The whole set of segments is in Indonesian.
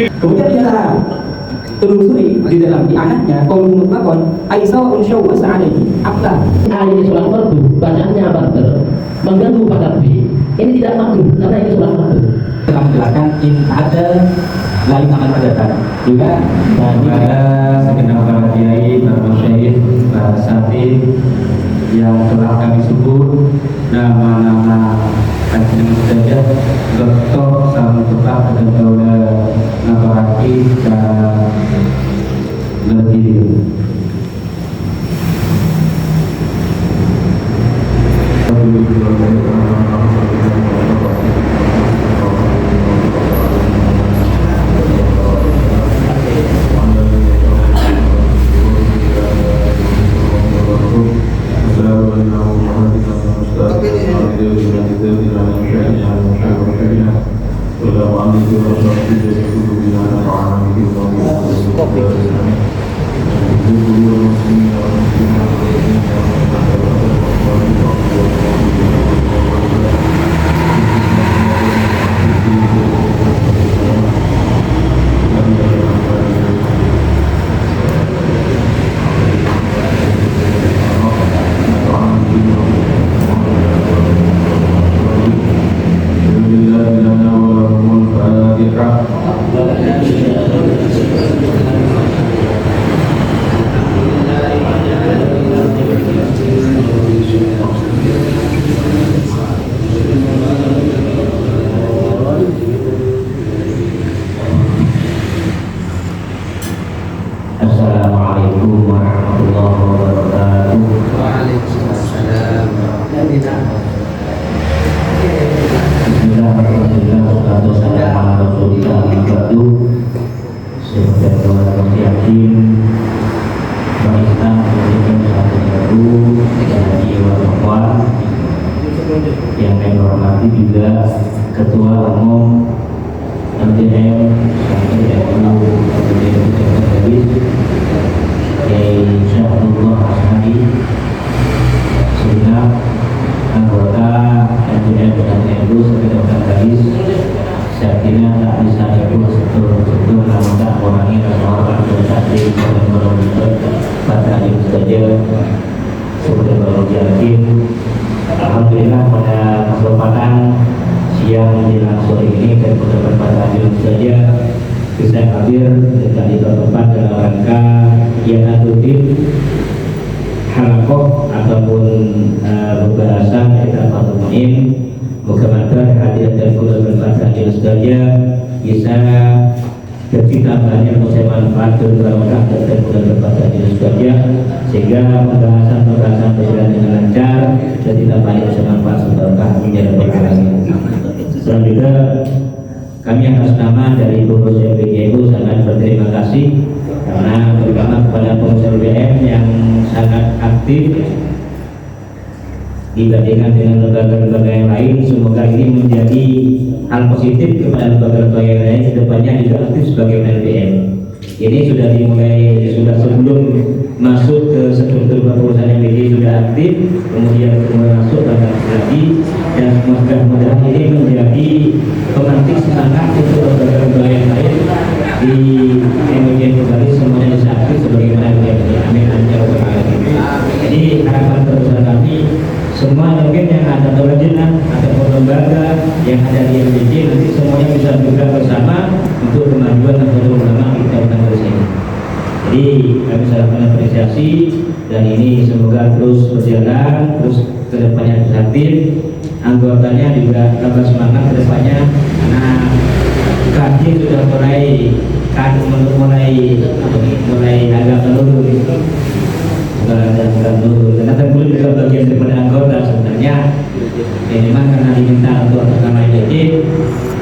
Kemudian kita telusuri di dalam di anaknya qaulun mutlaqan Aisyah unsyau sa'alaihi apa ini sholat fardu, bacaannya barter mengganggu pada B. Ini tidak makruh karena ini sholat fardu. telah menjelaskan in ada lain akan ada juga pada segenap para kiai, para masyayikh, para sapi yang telah kami sebut nama-nama kajian saja doktor sama tetap dan kaula nabaraki secara lebih Assalamualaikum warahmatullahi wabarakatuh. Waalaikumsalam. Bismillahirrahmanirrahim. Wassalatu wassalamu ala Rasulillah wa ba'du. Semoga Allah yakin bahwa Islam memberikan satu baru dan jiwa perempuan yang kami hormati juga Ketua Umum MDM sampai NU Kabupaten Brebes Kiai Syahrullah Asmadi, segenap anggota MDM dan NU sekedar Brebes. Saya kira tak bisa itu betul-betul namun tak mengurangi rasa hormat dan takdir dan berhormat pada hari saja seperti baru yakin. Alhamdulillah pada kesempatan siang menjelang sore ini dan pada hari saja bisa hadir dan di tempat dalam rangka Iyanatul Halakoh ataupun pembahasan kita Fatumu'in. Mudah-mudahan hadir dan kuda berbahasan saja bisa tercipta banyak manfaat dan barokah dan kuda berbahasan saja sehingga pembahasan berjalan dengan lancar dan tidak banyak manfaat dan barokah menjadi berkah. Selanjutnya kami atas nama dari pengurus MBGU sangat berterima kasih karena terutama kepada pengurus LBM yang sangat aktif dibandingkan dengan lembaga-lembaga yang lain. Semoga ini menjadi hal positif kepada lembaga-lembaga yang lain kedepannya juga aktif sebagai LBM. Ini sudah dimulai, sudah sebelum masuk ke struktur perusahaan MBG sudah aktif, kemudian masuk lagi dan mudah-mudahan ini menjadi pemantik semangat untuk lembaga-lembaga yang lain di MBG kembali semuanya bisa aktif sebagaimana yang amin amin. Jadi harapan terbesar kami semua mungkin yang ada terjenak ataupun lembaga yang ada di MBG nanti semuanya bisa bergerak bersama untuk kemajuan dan ulama kita bersama. Jadi kami sangat mengapresiasi dan ini semoga terus berjalan, terus kedepannya aktif, anggotanya juga tambah semangat kedepannya karena kaji sudah mulai agak menurun. Karena tentu juga bagian daripada anggota sebenarnya memang karena diminta untuk nama MBG,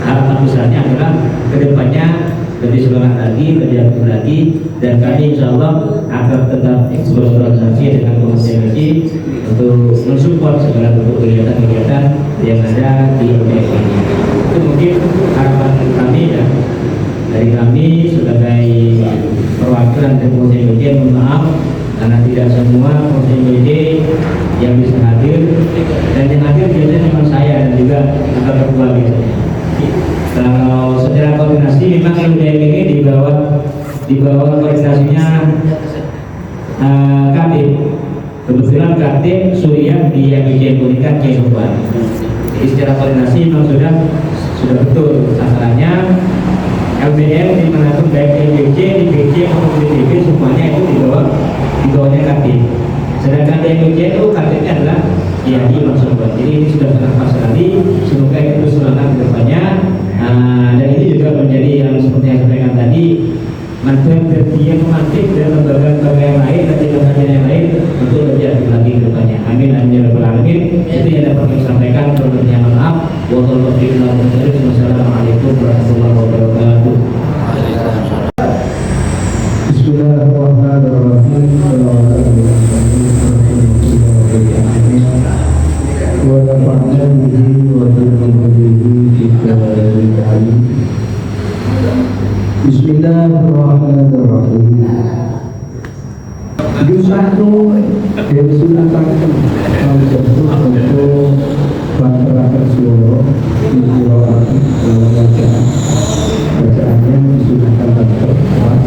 harapan besarnya adalah kedepannya lebih semangat lagi, lebih aktif lagi, dan kami insya Allah akan tetap eksplorasi dengan pengurus MBG untuk mensupport segala bentuk kegiatan-kegiatan yang ada di MBG ini. Itu mungkin harapan kami dan dari kami sebagai perwakilan dari pengurus MBG. Mohon maaf karena tidak semua pengurus MBG yang bisa hadir, dan yang hadir biasanya memang saya dan juga anggota ketua biasanya. Kalau secara koordinasi memang LDM ini di bawah koordinasinya Katib. Kebetulan Katib Suriah di MBJ Polikan Kehidupan. Jadi secara koordinasi memang sudah betul sasarannya. LBM dimanapun baik MBJ, di BJ maupun di DB semuanya itu di bawahnya Katib. Sedangkan di MBJ itu Katibnya adalah Kiai Mansur. Jadi ini sudah sangat pas sekali. Semoga itu terus semangat ke depannya. Dan ini juga menjadi yang seperti yang saya sampaikan tadi, manfaat dia memantik dan lembaga-lembaga yang lain dan lembaga yang lain untuk lebih aktif lagi ke depannya. Amin amin ya rabbal alamin. Itu yang dapat kami sampaikan. Kurangnya maaf. Wassalamualaikum warahmatullahi wabarakatuh. Bismillahirrahmanirrahim. Wa nafa'na bihi wa bihi Bismillahirrahmanirrahim. Yusahnu disunahkan untuk bantarakan suara diqiraati dalam bacaannya disunahkan bantarakan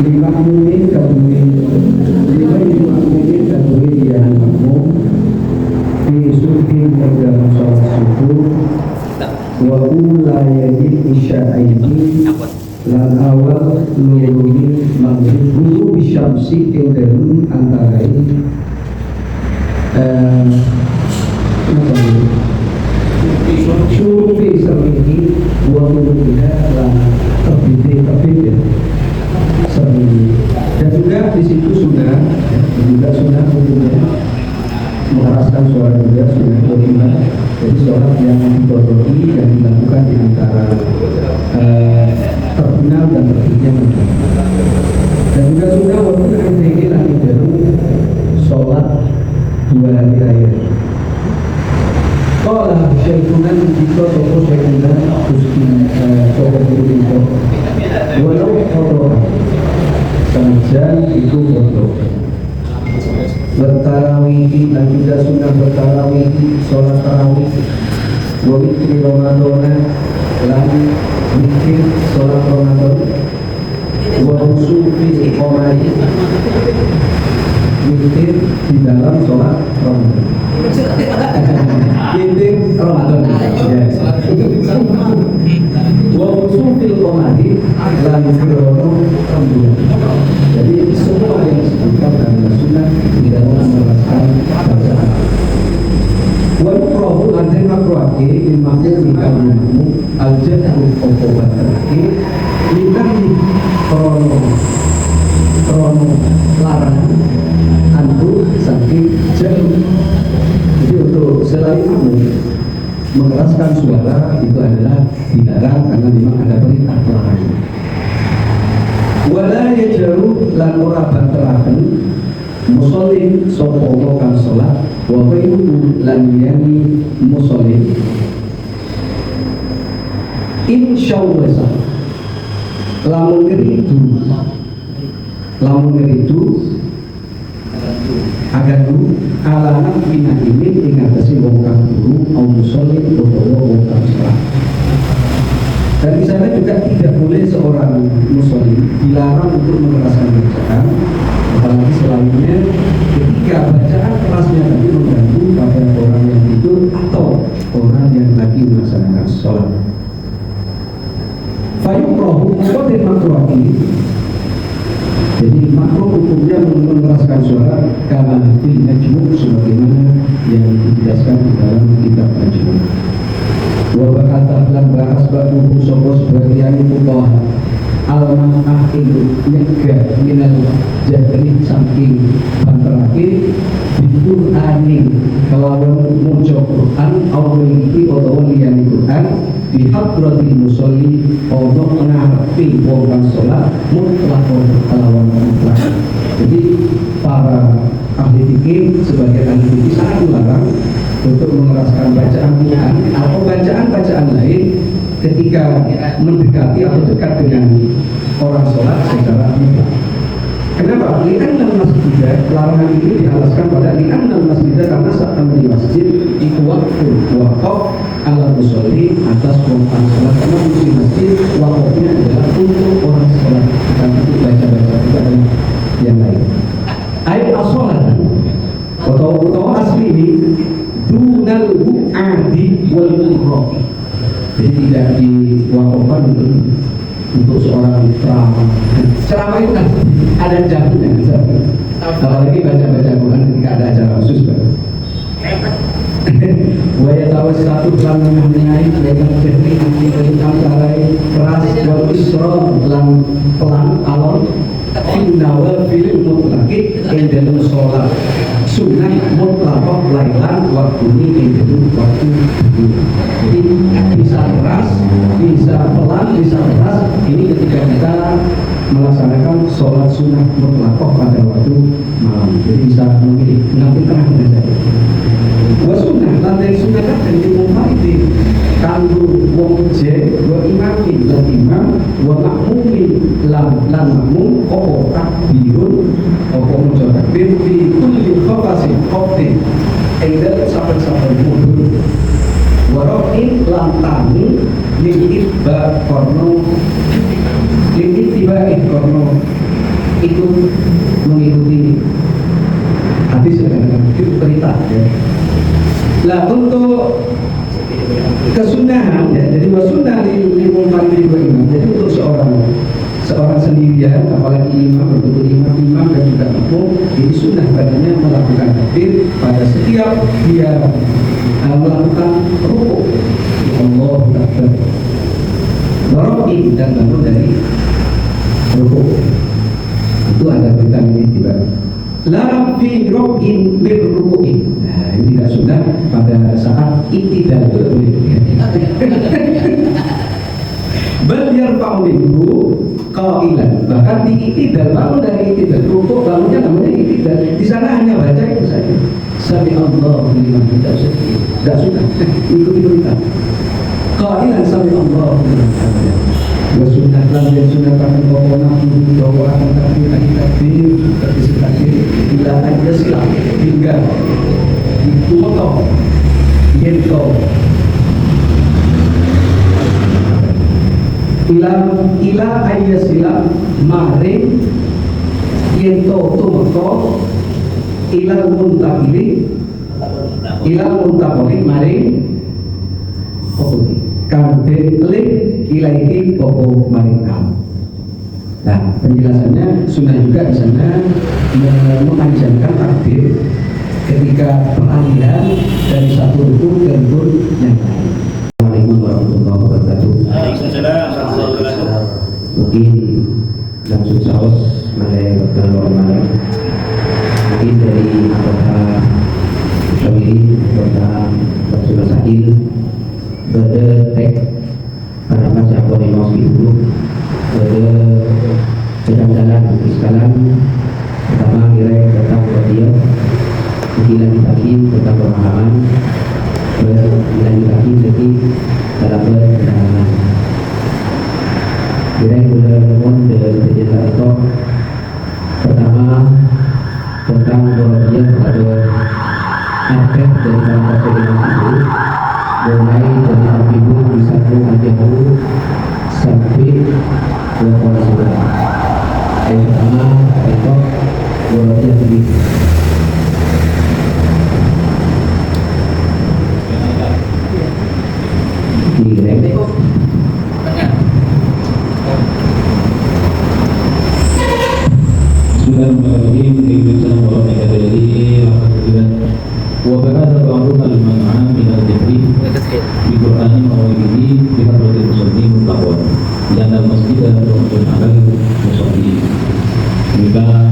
lima mungkin kabui yang makmum di sukin dalam sholat subuh wa ulayadil isya'aini lan awal nuruni maghrib guru bisyamsi kedaun antara ini syurufi semini wa nuruniha lan terbit semini. Dan juga di situ sudah hukumnya mengeraskan suara juga sudah beriman. Jadi sholat yang dibodohi dan dilakukan di antara terkenal dan tertibnya. Dan juga sudah waktu ini lagi baru sholat 2 hari raya. Kalau syaikunan jika toko syaikunan gusti toko itu walau kotor senajan itu kotor. Bertarawih dan juga sunnah bertarawih, sholat tarawih, wawitri Ramadan, lalu mikir sholat Ramadan, wawusufi qomari, mikir di dalam sholat Ramadan. Mikir Ramadan, wawusufi qomari, lalu kirono Ramadan. Jadi semua yang disebutkan dalam sunnah di dalam menerapkan bacaan. Walukrahu lantai makruake dimakmum di kaummu al-jadhu obat terakhir linami krono larang antu saking jauh. Jadi untuk selain kamu mengeraskan suara itu adalah dilarang karena memang ada perintah larang. Wala yajaru lan ora banteraken musallin sapa kang salat wa bayru lan yani musallin insyaallah lamun ngeridu agar alanak minah ini ingatasi wong kang guru au musallin utawa wong kang salat. Dan di sana juga tidak boleh seorang muslim dilarang untuk mengeraskan bacaan, apalagi selainnya ketika bacaan kerasnya tadi mengganggu pada orang yang tidur atau orang yang lagi melaksanakan sholat. Fayukrahu mengkotir makruhi. Jadi makruh hukumnya mengeraskan suara karena fil majmu' sebagaimana yang dijelaskan di dalam kitab majmu'. Wabakata lan bahas baku sopos bagian fuqaha al-man'ah itu nyegah minal jahri saking banterake bitur aning kelawan muncul Quran awal iki atau liyane Quran bihadratil musolli untuk ngarepi wong kang salat mutlak kelawan mutlak. Jadi para ahli fikih sebagai ahli fikih sangat melarang untuk mengeraskan bacaan atau bacaan lain ketika mendekati atau dekat dengan orang sholat secara mutlak. Kenapa? Li'annal masjidah, larangan ini dialaskan pada li'annal masjidah karena saat di masjid itu wakaf ala musolli atas orang sholat, karena di masjid wakafnya adalah untuk orang sholat, bukan untuk baca-baca, tidak ada yang lain. Ayat as-sholatan atau asli ini dunal bu'adi wal mu'roh, jadi tidak diwakafkan untuk seorang ceramah. Ceramah itu kan ada jamnya, apalagi baca-baca Quran ketika ada acara khusus. Wa yatawassatu lan mengenai dengan teknik dari antara keras wal isra lan pelan alon innawa fil mutlaqi yang dalam sholat sunnah mutlaqah lailan waktu ini itu waktu itu. Jadi bisa keras, bisa pelan, bisa keras. Ini ketika kita melaksanakan sholat sunnah mutlaqah pada waktu malam. Jadi bisa memilih nanti tengah saja. Wa sunnah lantai sunnah kan dimulai kanggo wong je wa imamin lan imam wa makmumin lan makmum opo takbirun opo maca takbir fi kulli khafasin qaftin ing saben-saben mundur wa ra'in lan tani liitba korno itu mengikuti hadis itu perintah ya. Lah untuk kesunahan ya, jadi wasunnah lil imam, jadi untuk seorang sendirian, apalagi imam berbentuk imam dan juga makmum, ini sunnah badannya melakukan takbir pada setiap dia melakukan rukuk. Allahu Akbar. Warokin dan bangun dari rukuk. Itu ada perintah ini juga. La fi rokin lirrukuin. Nah, ini tidak sunnah pada saat itidal itu. Bal yarfa'u minhu qailan. Bahkan di itidal, bangun dari itidal, rukuk bangunnya namanya itidal. Di sana hanya baca itu saja. Sami Allahu liman hamidah. Tidak sunnah. Ikuti perintah. Qailan sami Allahu liman hamidah. Wa sunnah lan sunnah kami pokoknya bahwa akan takbir bila ada silam hingga itu motor yaitu ila ayya silam maring yaitu tumoko ila muntakili maring kabeh lek ilaihi pokok maring kamu. Nah, penjelasannya sunnah juga di sana mengajarkan takbir ketika peralihan dari satu rukun ke rukun yang lain. Assalamualaikum warahmatullahi wabarakatuh. Waalaikumsalam. Mungkin langsung saus mulai berkeluar mungkin dari anggota Syamiri, anggota Rasulullah Sahil berdetek pada masa Bonemos itu sedang-sedang sekalian. Pertama kira tentang dia, lagi lagi tentang pemahaman, lagi jadi dalam perjalanan. Kira boleh mohon berjelas itu. Pertama tentang dia pada aspek dari dalam perjalanan itu, mulai dari Al-Ibu Bisatu Al-Jahu sampai ke Qur'an. Yang pertama itu wajah lebih direk. Bismillahirrahmanirrahim. Assalamualaikum warahmatullahi wabarakatuh. وبهذا بعضنا المنع من الذكر بقرآن موعظه بحضرة المصلين مطلقا لأن المسجد موضوع على المصلين. Maka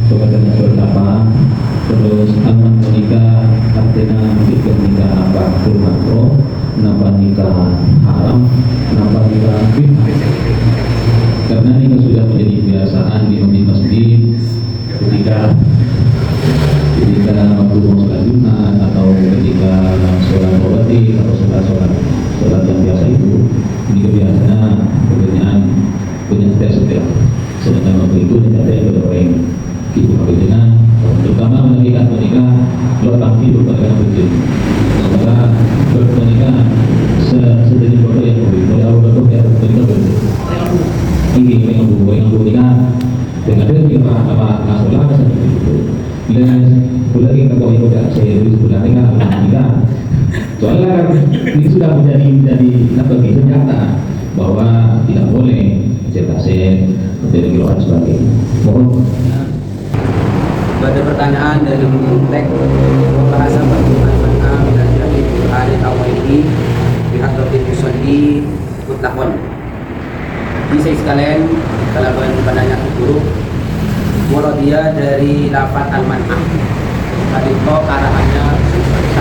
kepadanya berapa terus aman menikah artinya nikah apa bermakro, napa nikah haram, napa nikah bid'ah. Karena ini sudah menjadi kebiasaan di masjid ketika waktu mau sholat Jumat atau ketika sholat rawatib atau sholat yang biasa itu, ini kebiasaan pekerjaan punya setiap sedangkan waktu itu tidak ada yang beroreng. ibu Abidina, terutama menikah lo tampil berbagai macam. Sementara bermenikah sedikit bodoh yang boleh awal bodoh ya menikah ini yang nikah dengan dia apa nasolah seperti itu. Bila bulan kita kau ikut saya itu bulan nikah. Soalnya kan ini sudah menjadi bagi senjata bahwa tidak boleh cetak saya menjadi kiloan sebagainya. Mohon. Pada pertanyaan dari teks bahasa bagaimana bila jadi hari tawaidi pihak Dr. Yusodi mutlakon. Bisa sekalian kalau penanya guru walau dia dari lafaz al-man'ah tadi kok arahannya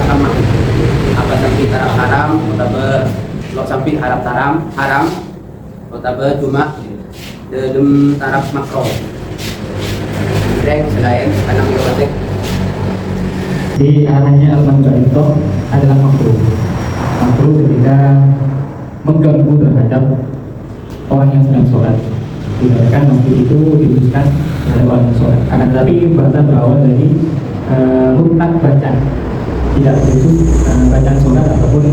sama apa sampai taraf haram atau lo sampai haram atau cuma dalam taraf makro selain anak biologi. Di arahnya al-man'ah itu adalah makruh ketika mengganggu terhadap orang yang sedang sholat. Dikatakan makruh itu diususkan oleh orang yang sholat. Akan tetapi bahasa berawal dari mutlak bacaan, tidak itu bacaan sholat ataupun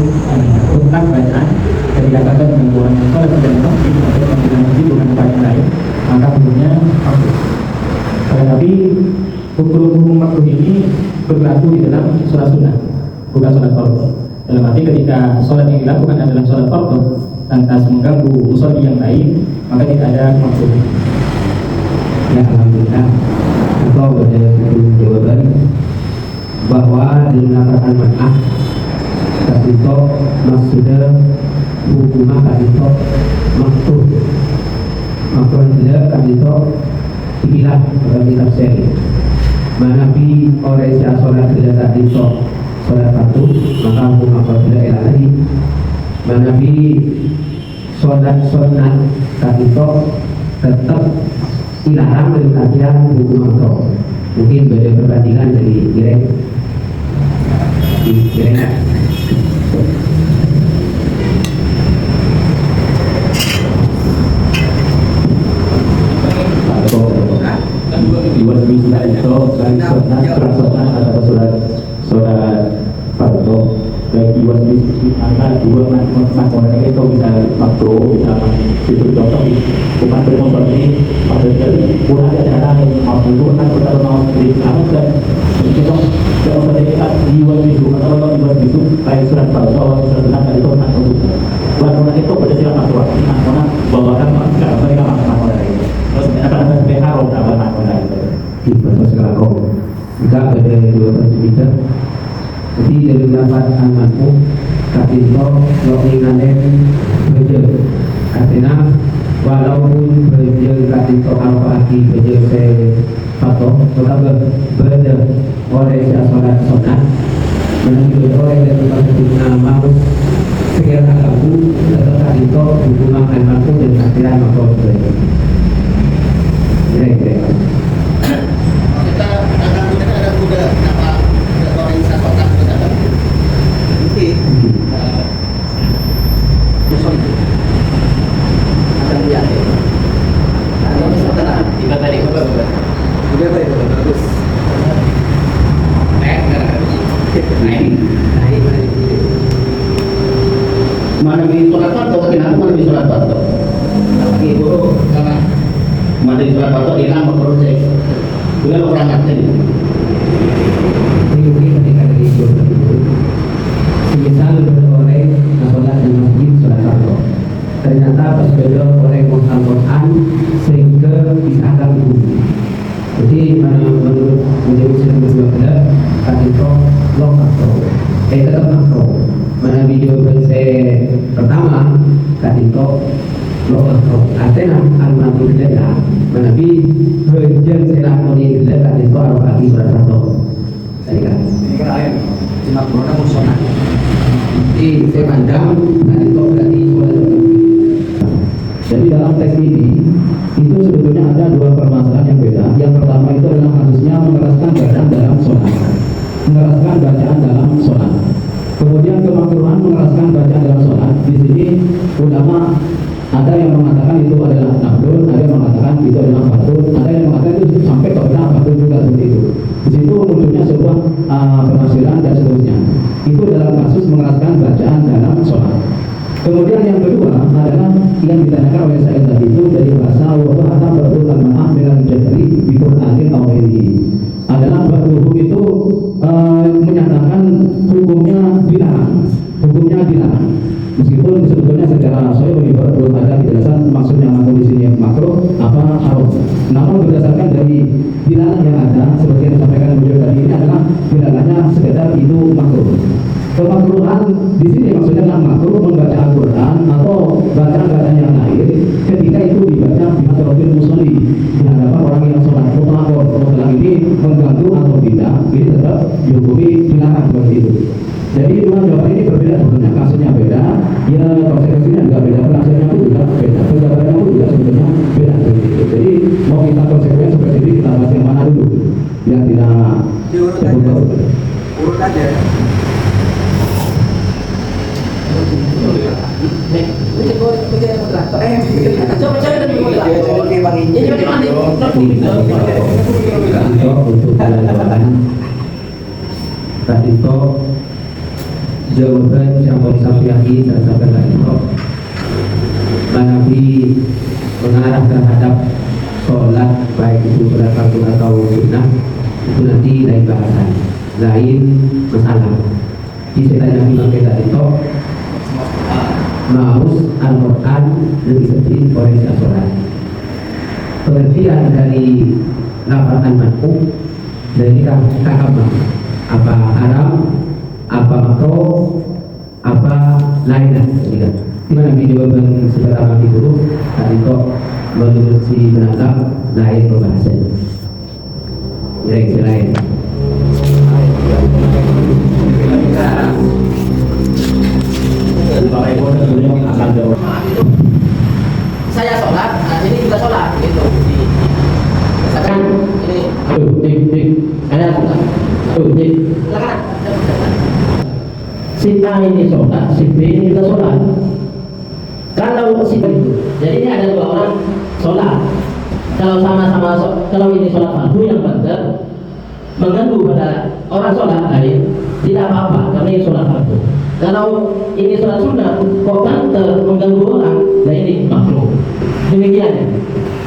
mutlak bacaan. Ketika kata orang yang sholat tidak masjid atau panggilan masjid bukan tempat yang lain, maka hukumnya makruh. Tetapi hukum makruh ini berlaku di dalam sholat sunnah, bukan sholat fardu. Dalam arti ketika sholat yang dilakukan adalah sholat fardu tanpa mengganggu musolli yang lain, maka tidak ada makruh. Ya, alhamdulillah. Atau ada jawaban bahwa dinamakan man'ah kasito maksudnya hukumah kasito makruh tidak kasito dipilah dalam kitab seri manabi oleh si sholat tidak kasito sholat fardu maka hukum apabila ilahi manabi sholat sunat kasito tetap dilarang dari kajian hukum makruh. Mungkin beda perbandingan dari direct dibuat bisa itu surat fardu baik dibuat antara dua makonan itu bisa makruh bisa itu contoh bukan bermotor ini maksudnya kurang ada cara yang mau itu kan kita mau di apa dan kita kalau kita dibuat itu atau dibuat itu kayak surat fardu atau surat sunat itu makruh makonan itu pada siapa makruh makonan bawakan kalau mereka makonan itu terus apa BH atau makonan itu di bahasa sekarang jika ada dua berbeda. Jadi dari dapat anakku katito lo ingalen bejer katena walaupun bejer katito alfaki bejer se pato tetap bejer oleh sholat sunat menunjuk oleh dari pasutuna mau sekiranya aku tetap katito hubungan anakku dan akhirat maka bejer kira-kira kita ada kuda kenapa orang yang kotak kita ada mungkin musuh itu akan lihat ada setelah tiba tadi udah bagus naik mana di sholat fardu kenapa mana di sholat fardu ibu sama mana di sholat fardu hilang makruh sih bukan orang ngerti mungkin ketika dari itu semisal beroleh sholat di masjid sholat fardu ternyata pas beliau oleh Al-Quran sehingga disahkan hukum. Jadi menurut menjadi sedang berbeda katito lo makro tetap makro mana video versi pertama katito lo makro artinya al-makro tidak menabi hujan selakoni tidak katito al-bagi surat fardu tadi kan Cuma produk musonah. jadi saya pandang katito berarti sholat. jadi dalam teks ini itu sebetulnya ada dua permasalahan yang beda. Yang pertama itu adalah kasusnya mengeraskan bacaan dalam sholat. Mengeraskan bacaan dalam sholat. Kemudian kemakruhan mengeraskan bacaan dalam sholat. Di sini ulama ada yang mengatakan itu adalah nafdul, ada yang mengatakan itu adalah fardu, ada yang mengatakan itu sampai ke bilang fardu Kemudian yang kedua adalah yang ditanyakan oleh saya tadi itu dari bahasa wabah atau berulang maaf dengan jadri di Quran awali adalah hukum itu menyatakan hukumnya dilarang, meskipun sebetulnya secara sahih belum ada penjelasan maksudnya makruh di sini makruh apa haram. Namun berdasarkan dari dilarang yang ada seperti yang disampaikan beliau tadi ini adalah dilarangnya sekedar itu makruh. Kemakruhan di sini maksudnya adalah makruh membaca Al-Quran atau bacaan yang lain ketika itu dibaca di hadapan musolli, di hadapan orang yang sholat mutlak ini mengganggu atau tidak, ini tetap dihukumi dilarang seperti itu. Jadi dua jawaban ini berbeda sebenarnya, kasusnya beda, ya konsekuensinya juga beda, penafsirannya pun juga beda, penjabarannya pun juga sebetulnya beda seperti itu. Jadi mau kita konsekuensi seperti ini kita bahas yang mana dulu, yang tidak Urut aja. Untuk jawaban tadi itu jawaban yang mau disampaikan saya sampaikan tadi itu Nabi mengarah terhadap sholat baik itu sholat fardu atau sunnah itu nanti lain bahasan, lain masalah. Di sekitar Nabi pakai tadi itu Ma'us Al-Quran lebih sedikit koreksi sholat. Pengertian dari lafaz al-mad'u dari kakak apa haram, apa makruh, apa lainnya. Gimana jawaban sebentar lagi dulu tadi kok menurut si penantang lain pembahasan. Direksi lain. Bapak Ibu dan beliau akan jawab. Saya sholat, nah ini juga sholat gitu. Misalkan ini, silakan. Si A ini sholat, si B ini juga sholat. Kalau si B itu, jadi ini ada dua orang sholat. Kalau sama-sama kalau ini sholat fardu yang benar mengganggu pada orang sholat lain tidak apa-apa karena ini sholat fardu. Kalau ini sholat sunnah kok banter mengganggu orang, nah ini makruh. Demikian ya.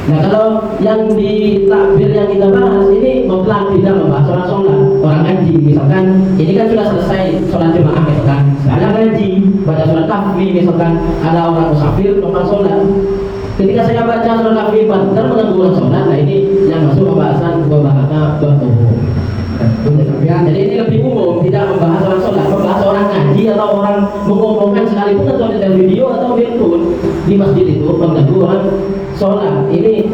Nah kalau yang di takbir yang kita bahas ini mutlak tidak membahas orang sholat, orang ngaji misalkan ini kan sudah selesai sholat jemaah misalkan, ada ngaji baca sholat tahfidz misalkan ada orang musafir numpang sholat. Ketika saya baca sholat tahfidz banter mengganggu orang sholat, nah ini yang masuk pembahasan jadi ini lebih umum, tidak membahas orang sholat, membahas orang ngaji atau orang mengomongkan sekalipun atau di video atau pun di masjid itu mengganggu orang sholat. Ini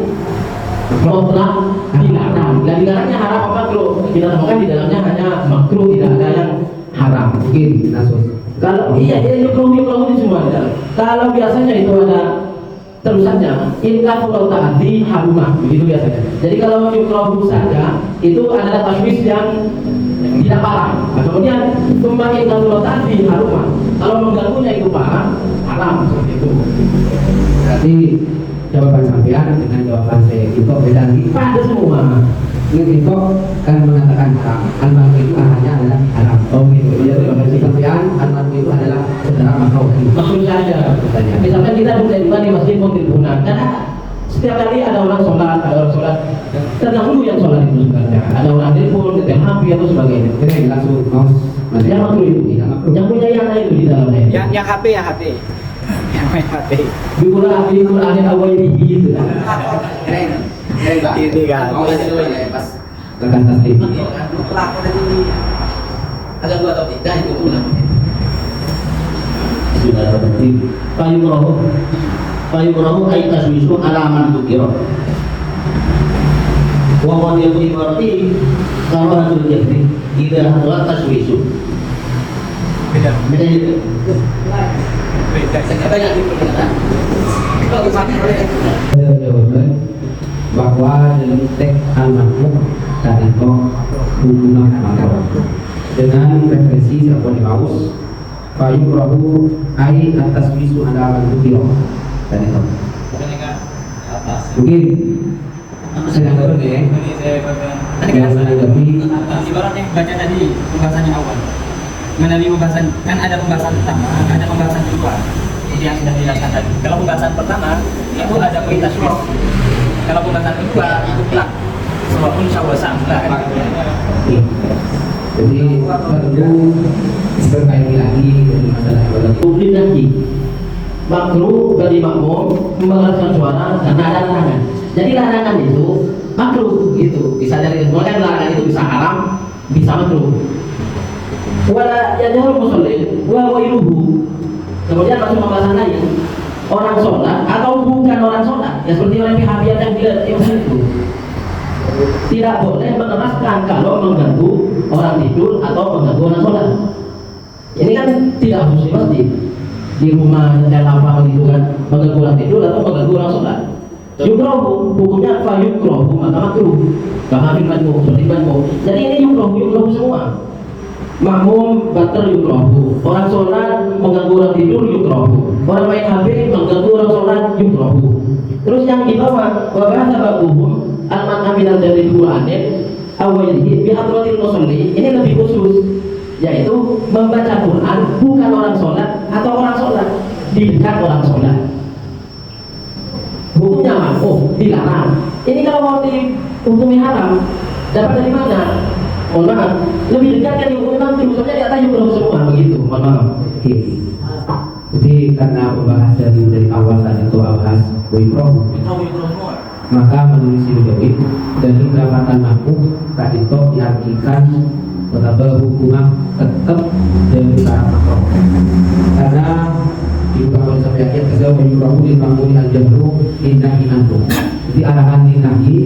mutlak dilarang. Dan dilarangnya haram apa makruh? Kita temukan di dalamnya hanya makruh, tidak ada yang haram. Mungkin nasus. Kalau iya yukroh itu semua ada. Kalau biasanya itu ada terusannya inka fulau ta'ati harumah, begitu biasanya. Jadi kalau yukroh saja itu adalah taswis yang tidak parah. Nah, kemudian semakin kalau ta'ati harumah, kalau mengganggunya itu parah, haram seperti itu. Berarti jawaban sampean dengan jawaban saya itu beda lagi. Pada semua. Ini itu kan mengatakan haram. Al-makruh itu arahnya adalah haram. Oh gitu. Jadi jawaban sampean al-makruh itu adalah secara makruh. Maksud saja. Misalkan kita juga di masjid Montirbunan, karena setiap kali ada orang sholat, terdahulu yang sholat itu sebenarnya. Ada orang telepon, ngetel HP atau sebagainya. Ini langsung mouse. Yang makruh itu, yang punya yang itu di dalamnya. Yang HP. Yang main HP. Bikul akhir awal gitu. Ini kan. Mau kasih dulu ya pas. Tekan tasbih. Pelakon dari agak gua atau tidak itu ulang. Sudah berarti payumrohu ay taswisu alaman tukiro. Wa qadil ibarati karahatul jahri idza hadwa taswisu. Beda itu. Banyak diperkirakan. Kalau Jawaban bahwa dalam teks al-makruh tadi kok hukumah makruh dengan referensi serpon paus fayukrahu ai atas bisu ala al-bukiro tadi kok mungkin sedang berbeda yang menanggapi ibaratnya baca tadi pembahasannya awal melalui pembahasan kan ada pembahasan pertama ada pembahasan kedua seperti yang sudah dijelaskan tadi. Kalau pembahasan pertama itu ada poin tasbih. Kalau pembahasan kedua itu plak. Walaupun syawal samlah kan. Jadi perlu diperbaiki lagi dari masalah ibadah. Publik lagi makruh bagi makmum mengeraskan suara karena ada larangan. Jadi larangan itu makruh gitu. Bisa dari kan larangan itu bisa haram, bisa makruh. Wala yajhul musallin wa wairuhu. Kemudian masuk pembahasan lain. Orang sholat atau bukan orang sholat, ya seperti orang pihak yang tidak itu. Tidak boleh mengeraskan kalau mengganggu orang tidur atau mengganggu orang sholat. Ini kan tidak harus di masjid, di rumah hotel apa begitu kan, mengganggu orang tidur atau mengganggu orang sholat. Yukrohu, hukumnya fa yukrohu, maka makruh. Bahkan firmanmu. Jadi ini yukrohu semua. Makmum batal yukrohu, orang sholat mengganggu orang tidur yukrohu, orang main HP mengganggu orang sholat yukrohu. Terus yang di bawah, wabahasa babuhum alman aminal dari dua anet awalnya bihadratil musolli, ini lebih khusus, yaitu membaca Quran bukan orang sholat atau orang sholat di dekat orang sholat. Hukumnya makruh, dilarang. Ini kalau mau dihukumi haram, dapat dari mana? Mohon maaf, lebih dekat kan hukumnya makruh, misalnya di atas yukroh semua begitu. Mohon maaf. Jadi karena pembahasan dari awal tadi itu bahas wikroh, maka menurut Sidowi dari pendapatan makruh tadi itu diartikan betapa hukumnya tetap dari cara makruh. Karena juga kalau sampai akhir kesal wikroh di makruh al-jabru indah inantu. Jadi arahan dinahi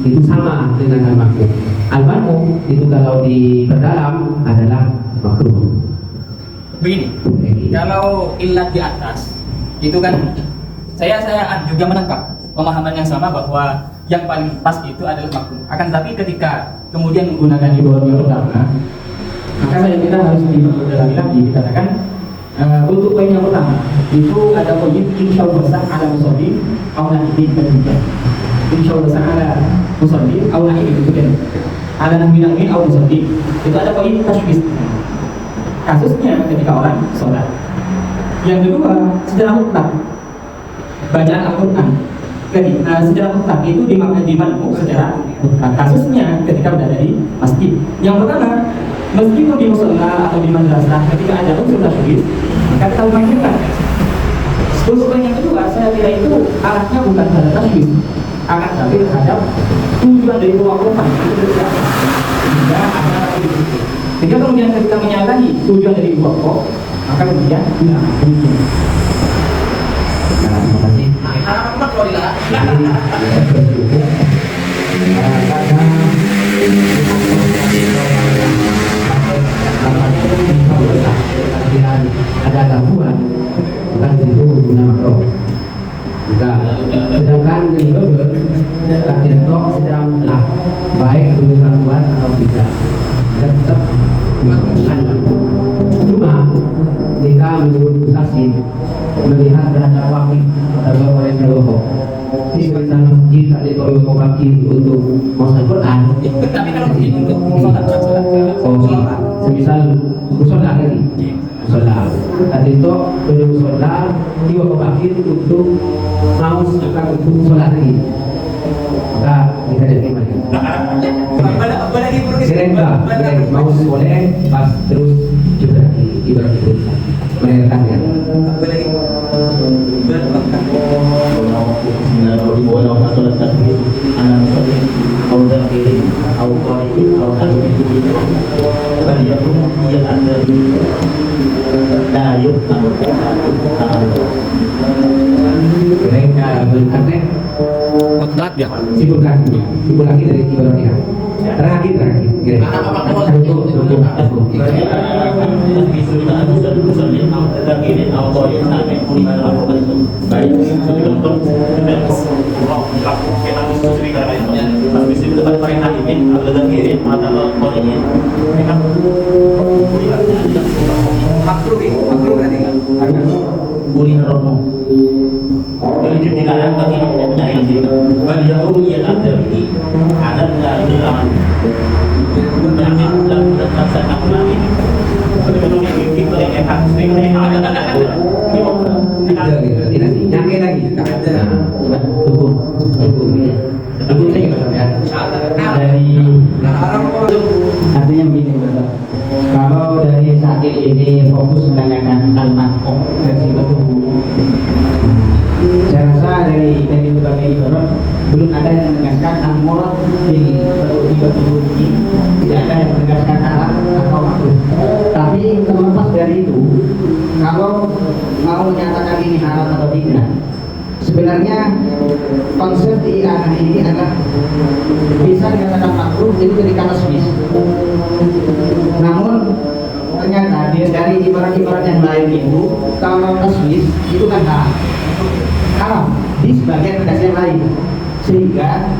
itu sama dengan al-makruh. Al-makruh itu kalau diperdalam adalah makruh. Begini, kalau ilat di atas itu kan saya juga menangkap pemahaman yang sama bahwa yang paling pas itu adalah makruh. Akan tapi ketika kemudian menggunakan di bawah yang pertama, maka saya kira harus diperdalami lagi. Dikatakan untuk poin yang pertama itu ada poin insyaallah ala musolli awla ibn berhijab. Insyaallah ala musolli awla ibn berhijab. Ada nabi awla musolli itu ada poin tasbih. Kasusnya ketika orang sholat. Yang kedua, secara mutlak bacaan Al-Quran. Jadi secara mutlak itu dimaknai dimanmu secara mutlak. Kasusnya ketika berada di masjid. Yang pertama, meskipun di mushola atau di madrasah ketika ada unsur tasbih, maka kita upayakan. Untuk yang kedua, saya kira itu arahnya bukan pada tasbih, akan tapi terhadap tujuan dari Al-Quran itu bersiapa. Sehingga ada lagi. Sehingga kemudian ketika menyalahi tujuan dari pokok, maka kemudian tidak mungkin. Nah, terima kasih. Harapan umat kalau dilarang. Ada gangguan, bukan itu guna makruh. Sedangkan yang kedua, kadang sedang lah baik dengan gangguan atau tidak. Tetap melakukan cuma jika menurut saksi melihat terhadap wakil atau oleh seluruh sekitar masjid tak ditoyo wakil untuk masa Quran. Tapi kalau begini untuk sholat, semisal sholat lagi sholat tadi itu belum sholat dia wakil untuk mau suka untuk sholat lagi, maka kita terima. Kira mau boleh pas terus juga ibarat itu menerangkan ya. Berkarya mutlak ya. simpulkan lagi dari ibaratnya. Terakhir. Makruh berarti kan? Boleh romo. Jadi dilarang bagi penyayang diri. Bagi yang ia ada ini ada dalam dalam melaksanakan ini. Kalau kita yang harus ada Nyangke lagi. Hukum saya nggak dari artinya begini Bapak. Kalau dari sakit ini fokus menanyakan al-mahkum versi betul, saya rasa dari berbagai ibarat belum ada yang menegaskan al-murad di betul ini, tidak ada yang menegaskan alat atau makhluk. Tapi terlepas dari itu, kalau mau menyatakan ini halal atau tidak, sebenarnya konsep i'anah ini adalah bisa dikatakan makruh itu ketika tasbih. Namun ternyata dari ibarat-ibarat yang lain itu, kalau tasbih itu kan haram di sebagian redaksi yang lain. Sehingga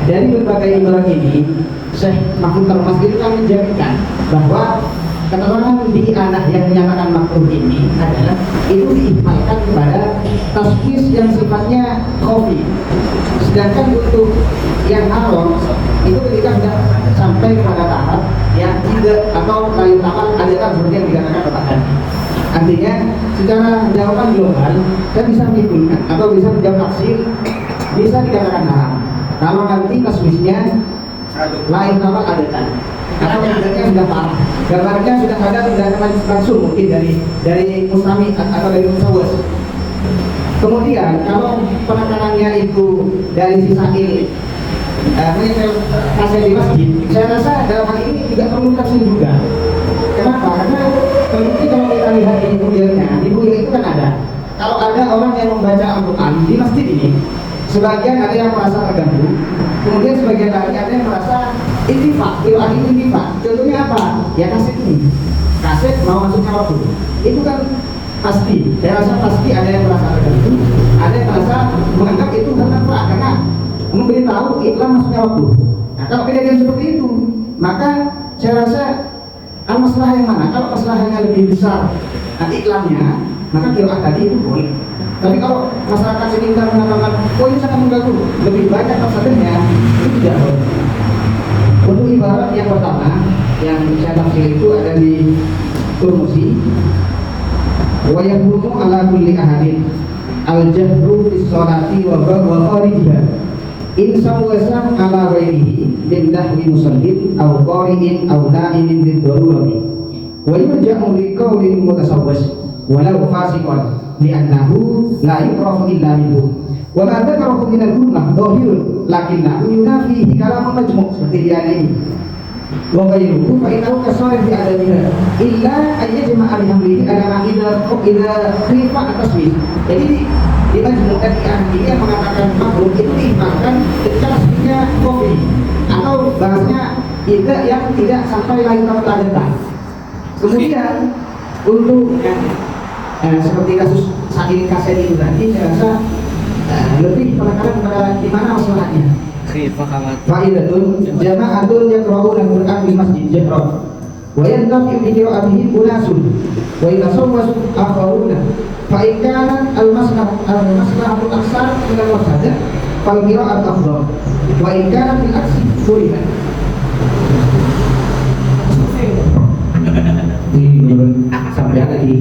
dari berbagai ibarat ini, Syekh Mahfud Termas itu kan menjadikan bahwa keterangan di anak yang menyatakan makruh ini adalah itu diihmalkan kepada tasbih yang sifatnya khofi. Sedangkan untuk yang haram itu ketika sudah sampai kepada tahap yang tidak atau lain tahap ada kan seperti yang dikatakan Bapak tadi. Artinya secara jawaban global saya bisa menyimpulkan atau bisa menjawab tafsir, bisa dikatakan haram kalau nanti tasbihnya lain tahap ada kan. Atau gambarnya sudah parah, gambarnya sudah ada, sudah langsung mungkin dari mustami atau dari musawwas. Kemudian kalau penekanannya itu dari sisa ini, kasih di masjid, saya rasa dalam hal ini tidak perlu tafsir juga. Kenapa? Karena terbukti kalau kita lihat di buku itu kan ada. Kalau ada orang yang membaca Al-Quran di masjid ini, sebagian ada yang merasa terganggu, kemudian sebagian lagi ada yang merasa intifak, intifak. Contohnya apa? Ya kaset ini, kaset mau masuknya waktu. Itu kan pasti, saya rasa pasti ada yang merasa terganggu, ada yang merasa menganggap itu bermanfaat karena memberitahu iklan masuknya waktu. Nah kalau kejadian seperti itu, maka saya rasa al-masalah yang mana? Kalau masalahnya lebih besar iklannya, maka kira tadi itu boleh. Tapi kalau masyarakat sekitar mengatakan, oh ini sangat mengganggu, lebih banyak masalahnya, itu tidak boleh. Untuk ibarat yang pertama, yang saya tafsir itu ada di Turmusi, wa yahumu ala kulli ahadin al-jahru bis sholati wa kharijiha in sawwasan ala ghairihi min dahwi musallin aw qari'in aw na'imin bid-darurati wa yurja'u li qawlin mutasawwis walau fasiqan li'annahu la yukrafu illa minhu wa ma dzakarahu min al-ummah dhahirun lakinnahu yunafihi kalamun majmu' seperti dia ini wa ghayruhu fa innahu kasarif fi adamiha illa ayyajma'a bihamdihi ala idza khifa at-tasbih. Jadi di majmu' tadi ini yang mengatakan makruh itu diimakan ketika tasbihnya kopi atau bahasnya tidak yang tidak sampai lain kata. Kemudian untuk seperti kasus sakit kaset itu tadi, saya rasa lebih penekanan kepada di mana masalahnya. Fa'idatun jama'atun yaqra'una al-Qur'an di masjid jahran wa yantafi'u bi qira'atihi unasun wa yatasawwasu akharuna fa in kana al-maslahatu aksar min al-mafsadah fal qira'at afdal wa in kana bil aksi kuriha. Sampai tadi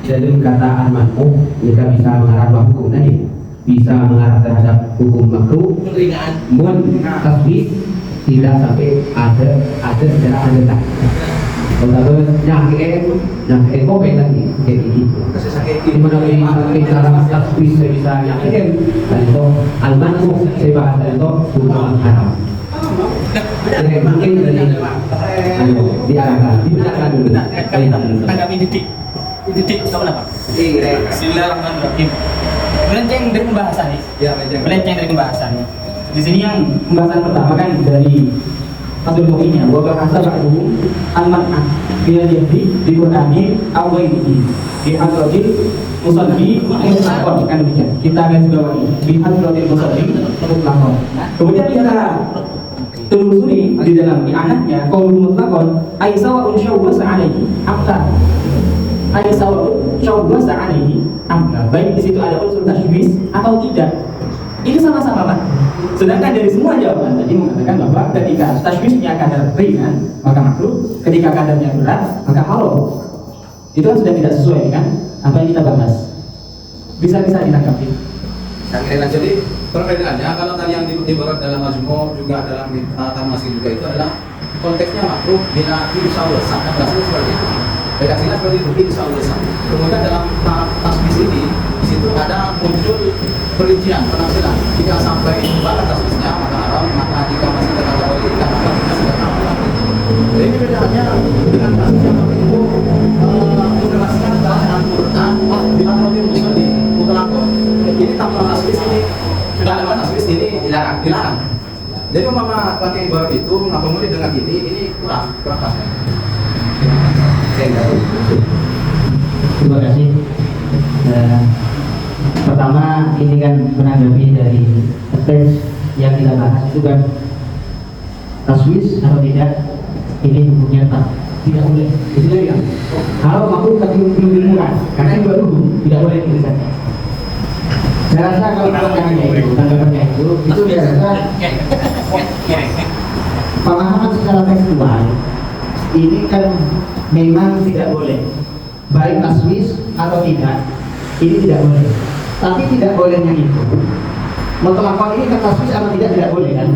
dalam kata al-mahkum kita bisa mengarah bahwa hukum tadi bisa mengarah terhadap hukum makruh mun tasbih tidak sampai ada secara anggota. Kalau nyangke kopi lagi kayak gitu. Di mana kita tasbih saya bisa nyangke dan itu al-mahkum saya bahas dan itu hukum haram. Jadi mungkin dari diarahkan dibenarkan dulu. Tanggapi titik apa? Bismillahirrahmanirrahim. Melenceng dari pembahasan nih. Ya, melenceng dari pembahasan. Di sini yang pembahasan pertama kan dari Fathul Mu'innya, wa bahasa ba'du al-man'ah bila jadi di Qur'ani aw ghairihi di hadrotil musalli mutlaqan kan demikian. Kita akan bawahi di hadrotil musalli mutlaqan. Kemudian kita telusuri di dalam anaknya qaul mutlaqan ay sawa'un syawwasa alaihi afta ay sawa'un syawwasa alaihi afta, baik di situ ada unsur tasybih atau tidak, itu sama-sama Pak. Sedangkan dari semua jawaban tadi mengatakan bahwa ketika tasybihnya kadar ringan maka makruh, ketika kadarnya berat maka haram. Itu kan sudah tidak sesuai dengan apa yang kita bahas. bisa ditanggapi. Jadi perbedaannya kalau tadi yang dibarat dalam majmu juga dalam tamasi juga itu adalah konteksnya makruh bila insya Allah kan berhasil seperti itu. Redaksinya seperti itu insya Allah. Kemudian dalam tasbih ini di situ ada muncul perincian penafsiran. Jika sampai barat tasbihnya maka haram, maka jika masih terkata boleh maka tidak haram. Jadi perbedaannya dengan tasbih yang itu menjelaskan bahasa Al-Quran di Al-Quran Musalli mutlakon. Ini tanpa tasbih ini sudah ada tasbih ini dilarang. Jadi umpama pakai ibarat itu mengakomodir dengan ini kurang pas. Terima kasih. Pertama ini kan menanggapi dari teks yang kita bahas itu kan taswis atau tidak, ini hukumnya tidak boleh. Itu tadi kan. Kalau makhluk tapi belum karena itu baru tidak boleh dituliskan. Saya rasa kalau tanggapannya itu biasa pemahaman secara tekstual ini kan memang tidak boleh, baik taswis atau tidak, ini tidak boleh. Tapi tidak bolehnya itu mutlakon ini kan taswis atau tidak boleh kan?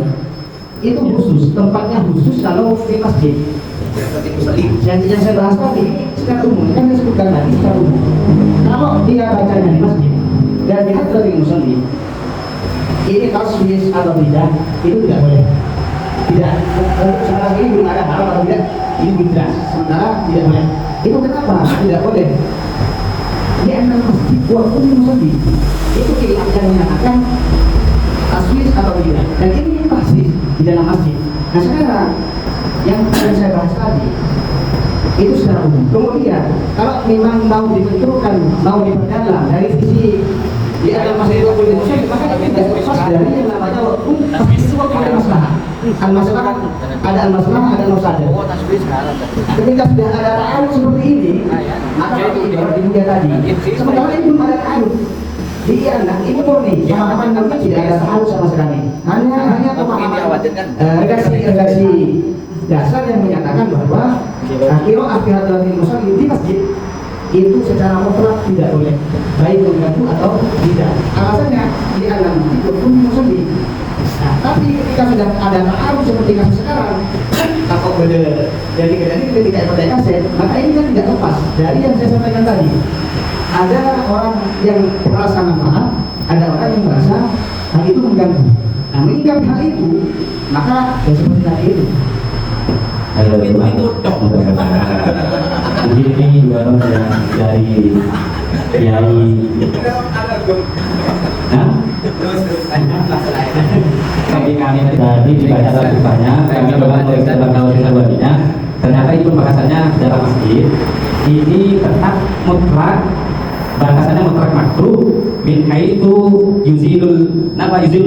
Itu khusus, tempatnya khusus kalau di masjid. Yang saya bahas tadi secara umum kan disebutkan tadi secara umum. Kalau dia bacanya di masjid dan lihat dari musalli, ini taswis atau tidak, itu tidak boleh. Tidak, sekarang ini belum ada haram atau tidak, ini bid'ah. Sementara tidak boleh. Itu kenapa tidak boleh? Ini adalah masjid walaupun musalli. Itu yang menyatakan taswis atau tidak. Dan ini pasti di dalam masjid. Nah sekarang yang saya bahas tadi itu secara umum. Kemudian kalau memang mau dibenturkan, mau diperdalam dari sisi di dalam masjid itu boleh musalli, maka tidak lepas dari yang namanya masjid itu boleh masalah. Al-masalah ada al-masalah, ada al-masalah. Ketika sudah ada ta'aruf seperti ini, maka itu ibarat dia tadi. Sementara ini belum ada ta'aruf. Iya, ini murni. Pemahaman kami tidak ada ta'aruf sama sekali. Hanya pemahaman redaksi dasar yang menyatakan bahwa akhirnya akhiratul musalli di masjid itu secara mutlak tidak boleh, baik mengganggu atau tidak. Alasannya di alam itu pun musalli. Nah, tapi ketika sudah ada ta'aruf seperti kasus sekarang, takut beda dari kejadian ketika pada kaset, maka ini kan tidak lepas dari yang saya sampaikan tadi. Ada orang yang merasa manfaat, ada orang yang merasa hal itu mengganggu. Nah, menyikapi hal itu, maka ya seperti tadi itu. Ini juga dari kami tadi dibaca terbuka-nya, kami coba melihat kalau kita ternyata itu bahasannya dalam masjid ini tetap mutlak, bahasannya mutlak makruh min haitsu yuzilul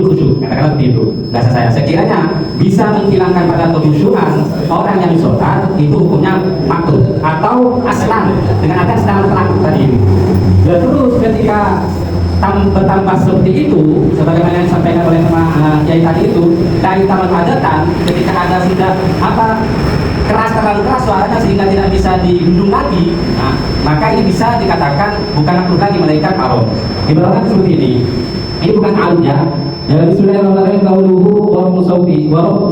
khusyuk, katakanlah seperti itu bahasa saya. Sekiranya bisa menghilangkan pada kekhusyuan orang yang sholat itu hukumnya makruh atau aslan dengan ada sedang terang tadi. Dan terus ketika bertambah seperti itu, sebagaimana yang disampaikan oleh Kiai tadi itu, dari taman adatan ketika ada sudah terlalu keras suaranya sehingga tidak bisa dibendung lagi, nah, maka ini bisa dikatakan bukan makruh lagi melainkan haram. Ibaratnya seperti ini bukan alnya. Ya, Bismillahirrahmanirrahim. Qauluhu wa musawti wa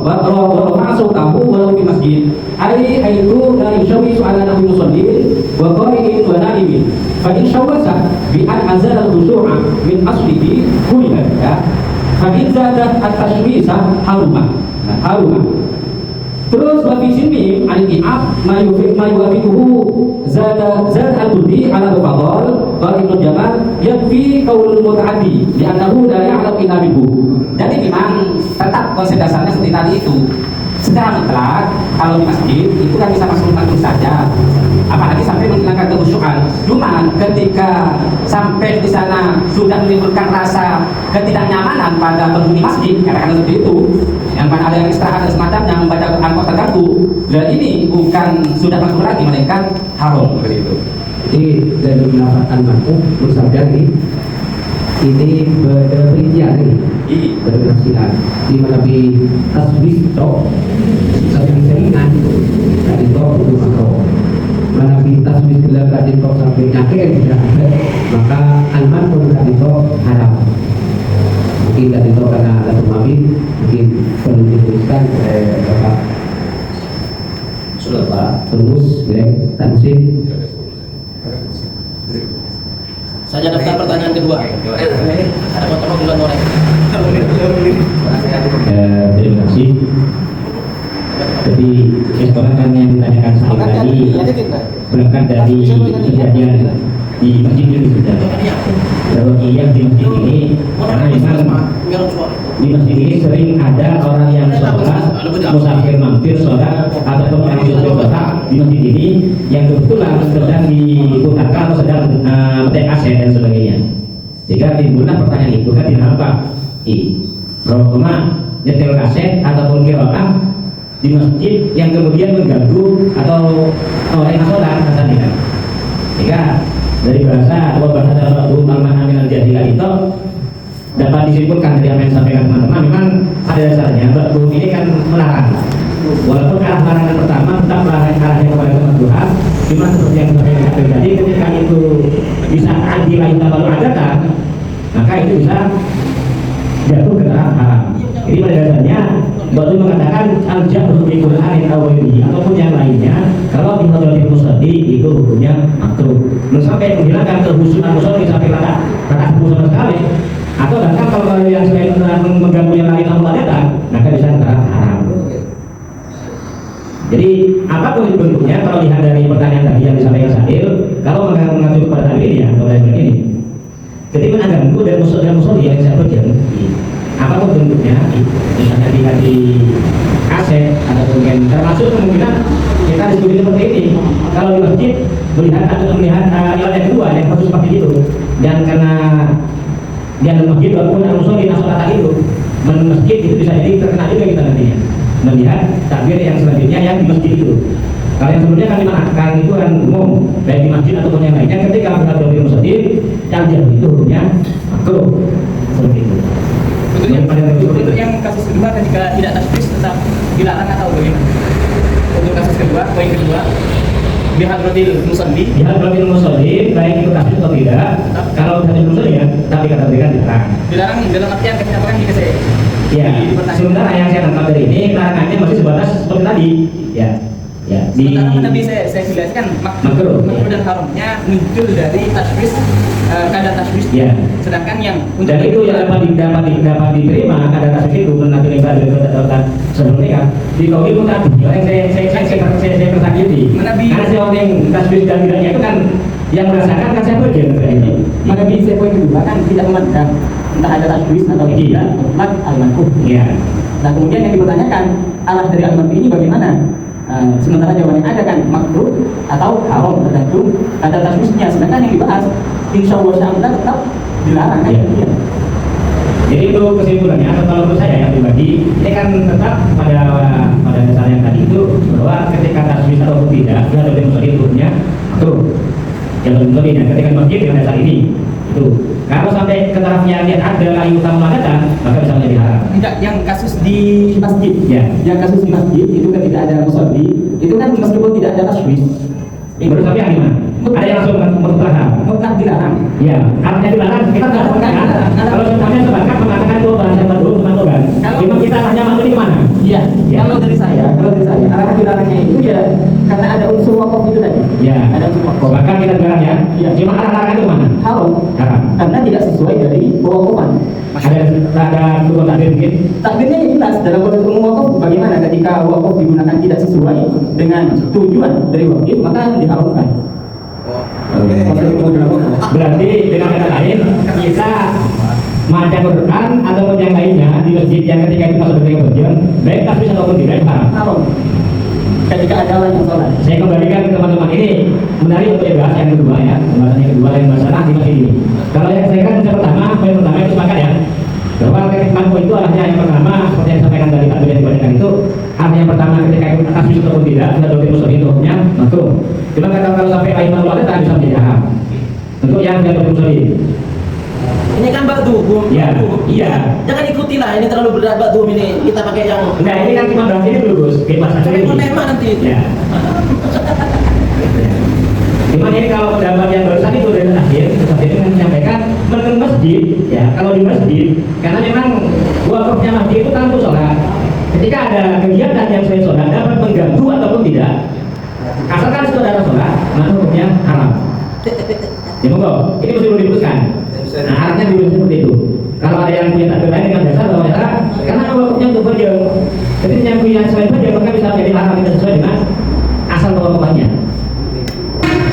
ma'sawtahu wa fi masjid. Aitu la yushawisu ala nabi musallin wa qari'in wa na'imin. Fa in shawasa bi an azala al-khushu'a min aslihi kulliha. Ya. Fa in zada at-tashwisa haruma. Nah, haruma. Terus bagi sini al-i'ab ma yuwafiquhu zada al-budi ala al-fadl wa ibnu jamal yakfi qaulul muta'addi li'annahu la ya'lam illa bihi. Jadi memang tetap konsep dasarnya seperti tadi itu. Secara mutlak kalau di masjid itu kan bisa makruh saja, apalagi sampai menghilangkan kekhusyuan. Cuma ketika sampai di sana sudah menimbulkan rasa ketidaknyamanan pada penghuni masjid, katakan seperti itu, yang mana ada yang istirahat dan semacamnya, membaca angkot terganggu, dan ini bukan sudah makruh lagi melainkan haram seperti itu. Jadi dari mendapatkan makruh bersabda ini berperincian ini berpenafsiran di mana di tasbih tok tasbih seringan dari tok itu makruh. Manabi tasbih gelar tadi kok sampai nyake yang tidak ada, maka alman pun tadi kok haram. Mungkin tadi kok karena ada pemahaman, mungkin perlu dituliskan Bapak sudah Pak terus Greg Tansip. Saja daftar pertanyaan kedua. Ada motor bulan orang. Terima kasih. Jadi restoran kan yang ditanyakan saya tadi berangkat dari kejadian di masjid ini sudah. Kalau iya di masjid ini, karena memang di masjid ini sering ada orang yang sholat, musafir mampir sholat ataupun yang musafir sholat di masjid ini yang kebetulan sedang digunakan atau sedang metik aset dan sebagainya. Sehingga timbullah pertanyaan itu kan kenapa? Rokoma nyetel kaset ataupun kiroah di masjid yang kemudian mengganggu atau orang yang sholat katanya. Sehingga dari bahasa dalam Al-Qur'an al-Ma'amin al-Jadilah itu dapat disimpulkan dari apa yang disampaikan teman-teman, memang pada dasarnya Al-Qur'an ini kan melarang. Walaupun arah larangan pertama tetap arahnya kepada kemakruhan, cuma seperti yang terjadi ketika itu bisa adilah kita baru adakan, maka itu bisa jatuh ke dalam haram. Jadi pada dasarnya Baru mengatakan al-jahru bi Qur'anin aw ghairihi ataupun yang lainnya, kalau di hadratil musalli itu hukumnya makruh. Belum sampai menghilangkan kehusuan musalli sampai rakaat sama sekali. Atau bahkan kalau yang selain mengganggu yang lain Allah datang, maka bisa terang haram. Jadi apapun itu bentuknya, kalau lihat dari pertanyaan tadi yang disampaikan Sadil, kalau mengacu kepada tadi ini ya, kalau yang ini, ketika mengganggu dan musalli yang saya berjanji, apapun bentuknya, misalnya di aset ataupun termasuk kemungkinan kita diskusi seperti ini. Kalau di masjid melihat ilat yang kedua yang harus seperti itu, dan karena di dalam masjid walaupun musolli nasolata itu masjid itu bisa jadi terkena juga kita nantinya melihat takbir yang selanjutnya yang di masjid itu. Kalau yang sebelumnya kami maafkan itu kan umum baik di masjid ataupun yang lainnya, ketika kita berdoa masjid yang jauh itu hukumnya makruh seperti itu. Untuk yang kasus kedua ketika tidak tasbih tetap dilarang atau bagaimana? Untuk kasus kedua, poin kedua, di hadratil musalli baik itu tasbih atau tidak, kalau hadratil musalli ya, tapi kata mereka dilarang dalam artian ketika kan kita ya, sementara yang saya tangkap dari ini larangannya masih sebatas seperti tadi ya. Ya, sementara tadi saya jelaskan makruh dan haramnya muncul dari tasbih, kadar tasbih. Ya. Sedangkan yang dan itu yang dapat diterima kadar tasbih itu menurut kita sebelumnya di kau itu tadi yang saya tersakiti. Karena saya orang yang tasbih dan tidaknya itu kan yang merasakan kan saya bagian dari ini. Maka di poin kedua kan tidak memandang entah ada tasbih atau tidak, mutlak al-mankuh. Ya. Nah kemudian yang dipertanyakan arah dari al-mankuh ini bagaimana? Sementara jawabannya ada kan makruh atau haram tergantung ada tasbihnya, sedangkan yang dibahas insya Allah tetap dilarang kan? Ya. Jadi itu kesimpulannya, atau kalau menurut saya yang pribadi ini kan tetap pada dasar yang tadi itu bahwa ketika tasbih ataupun tidak dia ada demonstrasi hukumnya makruh. Yang tentunya ketika masjid dengan dasar ini itu kalau sampai ke taraf yang ada lain utama datang, maka bisa menjadi haram. Tidak, yang kasus di masjid ya. Yang kasus di masjid itu ketika ada musolli itu kan meskipun tidak ada tasbih menurut saya gimana? Ada yang langsung mutlak dilarang. Ya, artinya dilarang kita nggak sepakat. Kalau semuanya sepakat mengatakan itu bahasa baru teman kan. Cuma kita hanya masuk di mana? Iya. Kalau dari saya arah dilarangnya itu ya karena ada unsur wakaf itu tadi. Ya. Ada unsur wakaf. Bahkan kita dilarang ya. Iya. Cuma arah larangan itu mana? Haram. Karena tidak sesuai dari wakafan. Ada turun takbir mungkin? Takbirnya jelas dalam konteks umum wakaf bagaimana ketika wakaf digunakan tidak sesuai dengan tujuan dari wakaf maka diharamkan. Berarti dengan kata lain kita baca Quran ataupun yang lainnya di masjid yang ketika itu masuk dari masjid baik tasbih ataupun tidak haram. Ketika ada orang yang sholat. Saya kembalikan ke teman-teman ini menarik untuk dibahas yang kedua ya, pembahasan yang kedua yang masalah di masjid ini. Kalau yang saya kan yang pertama itu sepakat ya bahwa ketika itu arahnya yang pertama seperti yang disampaikan dari Pak yang dibacakan itu arah yang pertama ketika itu tasbih ataupun tidak sudah dari musolli itu hukumnya makruh. Cuma kalau sampai ayat Allah ada bisa menjadi haram untuk yang tidak musolli. Ini kan batu hukum. Ya, iya. Jangan ikutilah ini terlalu berat Mbak Dum ini. Kita pakai yang Enggak, ini kan cuma bahas ini dulu, Gus. Bebas aja pakai ini. tema nanti. Ya. Cuman ini kalau pendapat yang barusan itu dari akhir, tadi dengan menyampaikan menurut masjid, ya kalau di masjid, karena memang wakafnya masjid itu kan untuk sholat. Ketika ada kegiatan yang selain sholat dapat mengganggu ataupun tidak, asalkan saudara sholat, maka hukumnya haram. Ya monggo, ini mesti diluruskan. Nah, harusnya diluruskan seperti itu. Kalau ada yang punya takbir lain dengan dasar bahwa ya, karena wakafnya untuk beliau, jadi yang punya selain beliau maka bisa menjadi haram tidak sesuai dengan asal wakafnya.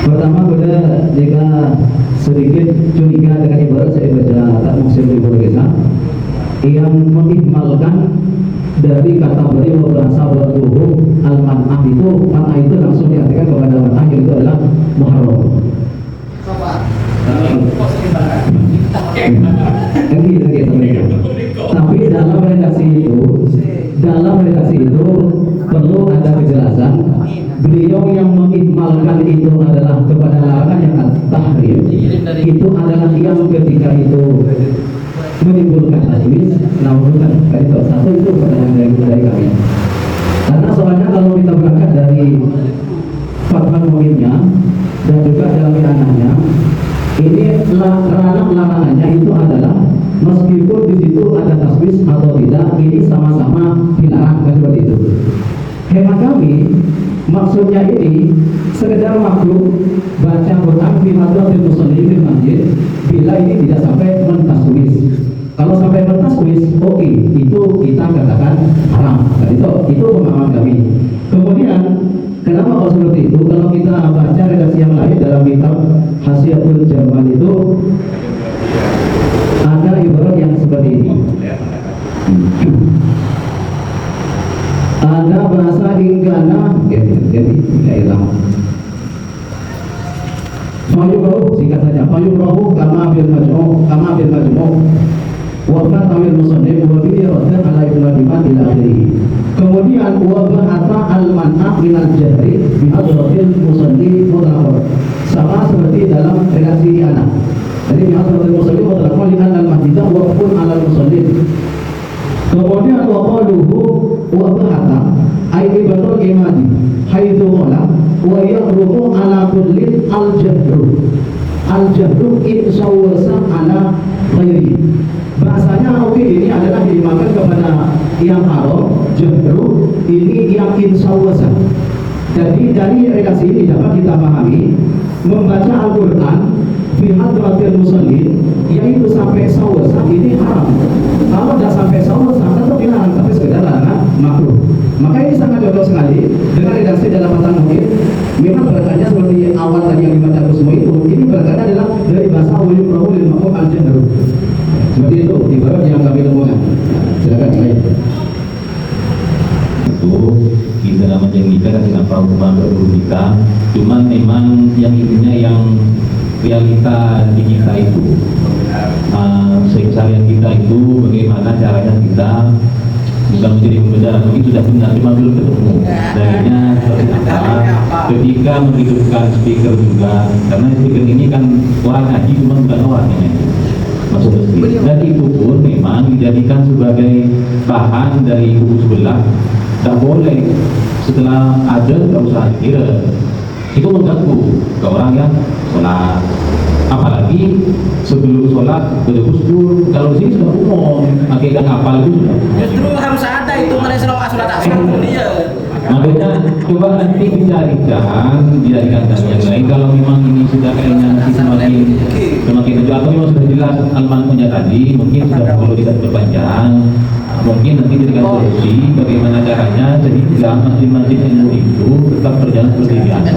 Pertama, pada jika sedikit curiga dengan ibarat saya baca tak maksud di Borgesa yang mengihmalkan dari kata beliau bahasa bertubuh al-man'ah itu, man'ah itu langsung diartikan kepada man'ah itu adalah muharram. Tapi dalam redaksi itu perlu ada kejelasan. Beliau yang mengikmalkan itu adalah kepada larangan yang tahrim. Itu adalah yang ketika itu menimbulkan taswis. Namun bukan itu satu itu pertanyaan dari kami. Karena soalnya kalau kita berangkat dari fatwa muhimnya dan juga dalam anahnya, ini ranah larangannya itu adalah meskipun di situ ada taswis atau tidak, ini sama-sama dilarang seperti itu. Hemat kami, maksudnya ini sekedar makhluk baca Quran di madrasatul muslimin di masjid bila ini tidak sampai mentaswis. Kalau sampai mentaswis, oke, itu kita katakan haram. Dan itu pemahaman kami. Kemudian kenapa kalau seperti itu? Kalau kita baca redaksi yang lain dalam kitab Hasyiatul Jamal itu ada ibarat yang seperti ini. Ada bahasa ingkana jadi hilang. Fayuqrahu, singkat saja. Fayuqrahu kama bil majmu' wa fatawil musannif wa bi raddan ala ibn Diman ila akhirih. Kemudian wa ba'atha al-man'a min al-jahri bi hadratil musannif mutlaqan. Sama seperti dalam redaksi anak. Jadi bi hadratil musannif mutlaqan li anna al-mahdidah waqfun ala al-musannif. Kemudian wa qaluhu wa ba'atha ay ibatul imadi haitsu qala wa yaqrubu ala kulli al-jahru in sawwasa ala ghairi. Bahasanya oke, ini adalah diimakan kepada yang haram, jahru ini yang insawasa. Jadi dari redaksi ini dapat kita pahami membaca Al-Quran fi hadratil musallin yaitu sampai sawasa ini haram. Kalau tidak sampai sawasa tetap dilarang, tapi sekedar larangan makruh. Maka ini sangat cocok sekali dengan redaksi dalam matan mungkin. Memang berkatnya seperti awal tadi yang dibaca semua itu, ini berkatnya adalah dari bahasa wujud rahul lil maqam al-jahru. Seperti itu ibarat yang kami temukan. Silakan baik. Itu kita menjanjikan dengan hukuman berbeda. Cuman memang yang intinya yang realita di kita itu, sehari kita itu bagaimana caranya kita bukan menjadi pembeda, mungkin sudah benar, cuma belum ketemu. Darinya seperti apa? Ketika menghidupkan speaker juga, karena speaker ini kan orang haji cuma bukan orang ini. Masuk masjid. Dan itu pun memang dijadikan sebagai bahan dari kubu sebelah. Tak boleh setelah ada tak usah dikira. Itu mengganggu ke orang yang sholat. Apalagi sebelum sholat berkuskur. Kalau di sini sudah umum, akhirnya ngapal itu sudah. Justru harus ada itu mulai sholat asar dia. Makanya coba nanti dicarikan dan yang lain. Kalau memang ini sudah kayaknya nanti semakin maju atau memang sudah jelas almanpunya tadi, mungkin sudah perlu tidak berpanjang. Mungkin nanti diberikan solusi bagaimana caranya sehingga masjid-masjid ilmu itu tetap berjalan seperti biasa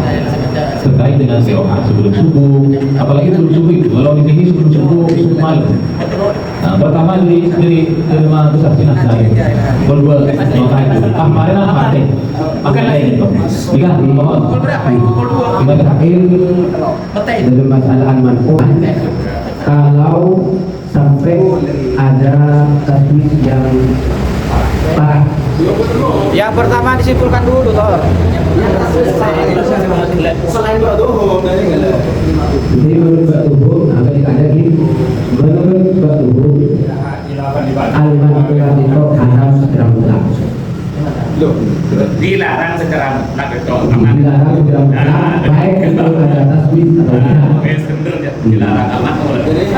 terkait dengan doa sebelum subuh. Apalagi sebelum subuh itu, kalau di sini sebelum subuh malam. Nah, pertama dari rumah besar Cina saya kedua maka itu kemarin apa deh makan lain itu diganti mohon kita terakhir dalam masalah al-man'u kalau sampai ada taswis yang parah. Yang pertama disimpulkan dulu, Tor. Selain berdoa, Jadi menurut Mbak Tubuh, akan dikandaki menurut bertubuh al-manfaat itu haram secara mutlak. Loh, dilarang secara mutlak itu Dilarang secara mutlak, baik itu ada tasbih atau tidak. dilarang amat. Jadi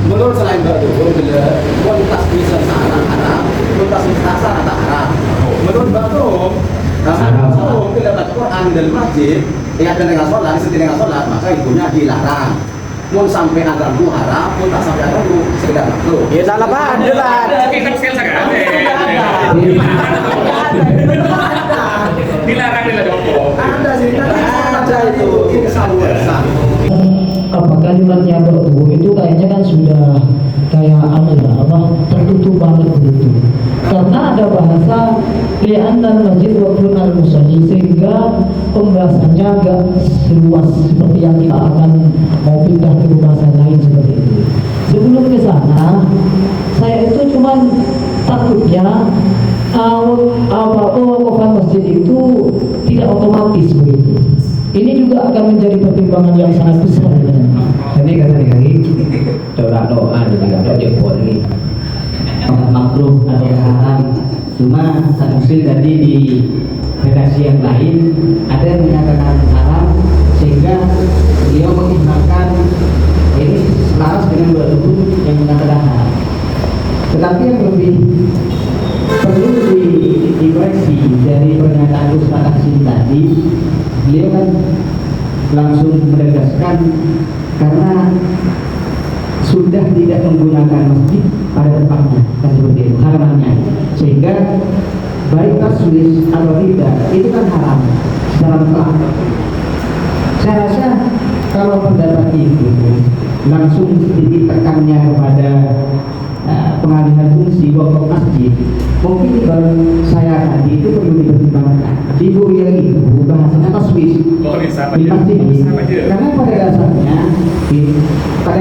menurut selain bertubuh bila kualitas bisa haram, kualitas rasa tak haram. Menurut bertubuh kalau bila baca Quran dan masjid, ada dengan sholat, seperti dengan sholat, maka ibunya dilarang. Mau sampai ada itu haram, pun tak sampai ada itu sekedar makruh. Ya salah paham jelas. Kita sekali sekarang. Dilarang Ada sih, ada itu kesaluan. Apa kalimatnya bertubuh itu kayaknya kan sudah kayak tertutup banget begitu. Karena ada bahasa li'annal masjid waqfun al-musalli, sehingga pembahasannya agak seluas seperti yang kita akan mau pindah ke pembahasan lain seperti itu. Sebelum ke sana, saya itu cuman takutnya waqfan masjid itu tidak otomatis begitu. Ini juga akan menjadi pertimbangan yang sangat besar. Ini kata lagi, doa juga doa jempol ini makruh atau haram. Cuma Sanusi tadi di redaksi yang lain ada yang menyatakan haram, sehingga beliau mengizinkan ini selaras dengan dua tubuh yang menyatakan haram. Tetapi yang lebih perlu dikoreksi dari pernyataan Ustaz Hasim tadi, beliau kan langsung menegaskan karena sudah tidak menggunakan masjid pada tempatnya, kan seperti itu haramannya, sehingga baik taswis atau tidak itu kan haram secara mutlak. Saya rasa kalau pendapat itu langsung sedikit tekannya kepada pengalihan fungsi wakaf masjid, mungkin kalau saya tadi itu perlu dipertimbangkan. Ibu yang itu bahasanya taswis di masjid ini, karena pada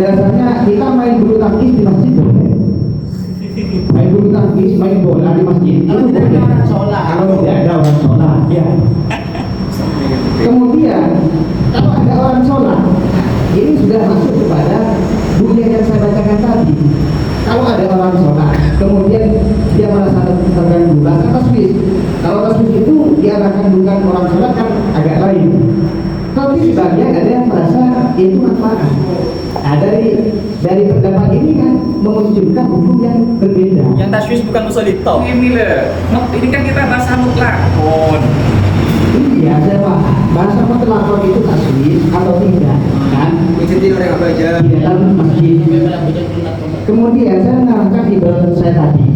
dasarnya kita main bulu tangkis di masjid boleh, main bulu tangkis, main bola di masjid itu boleh kalau tidak ada orang sholat ya. Kemudian kalau ada orang sholat, ini sudah masuk kepada dunia yang saya bacakan tadi. Kalau ada orang sholat, kemudian dia merasa terganggu, bahkan tasbih. Kalau tasbih itu diarahkan bukan orang sholat kan agak lain. Tapi sebagian ada yang merasa itu manfaat. Nah, dari pendapat ini kan memunculkan hukum yang berbeda. Yang taswis bukan musolito. Ini kan kita bahasa mutlak. Iya, saya paham. Bahasa mutlak itu tasbih atau tidak, kan? Ikuti orang apa aja. Di dalam masjid. Kemudian saya menerangkan ibarat saya tadi,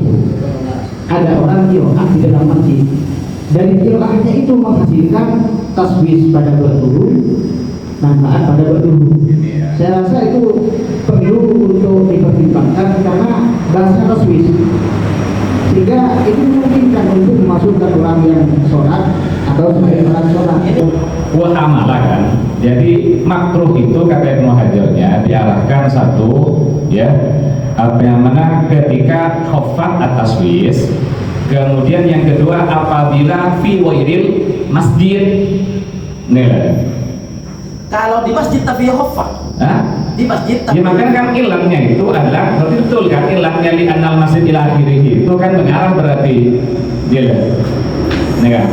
ada orang qiraah di dalam masjid. Dari qiraahnya itu menghasilkan tasbih pada bertubuh, manfaat pada bertubuh. Saya rasa itu perlu untuk dipertimbangkan karena bahasa tasbih, sehingga itu memungkinkan untuk memasukkan orang yang sholat atau sebagai orang sholat. Buat amalah kan. Jadi makruh itu kata Ibnu Hajarnya diarahkan satu ya, apa yang mana ketika khafat atas wis, kemudian yang kedua apabila fi wairil masjid. Nih. Kalau di masjid tapi khafat. Di masjid tapi. Ya makanya kan ilahnya itu adalah berarti betul kan ilahnya li anal masjid ila akhirih itu kan mengarah berarti dia. Nih kan.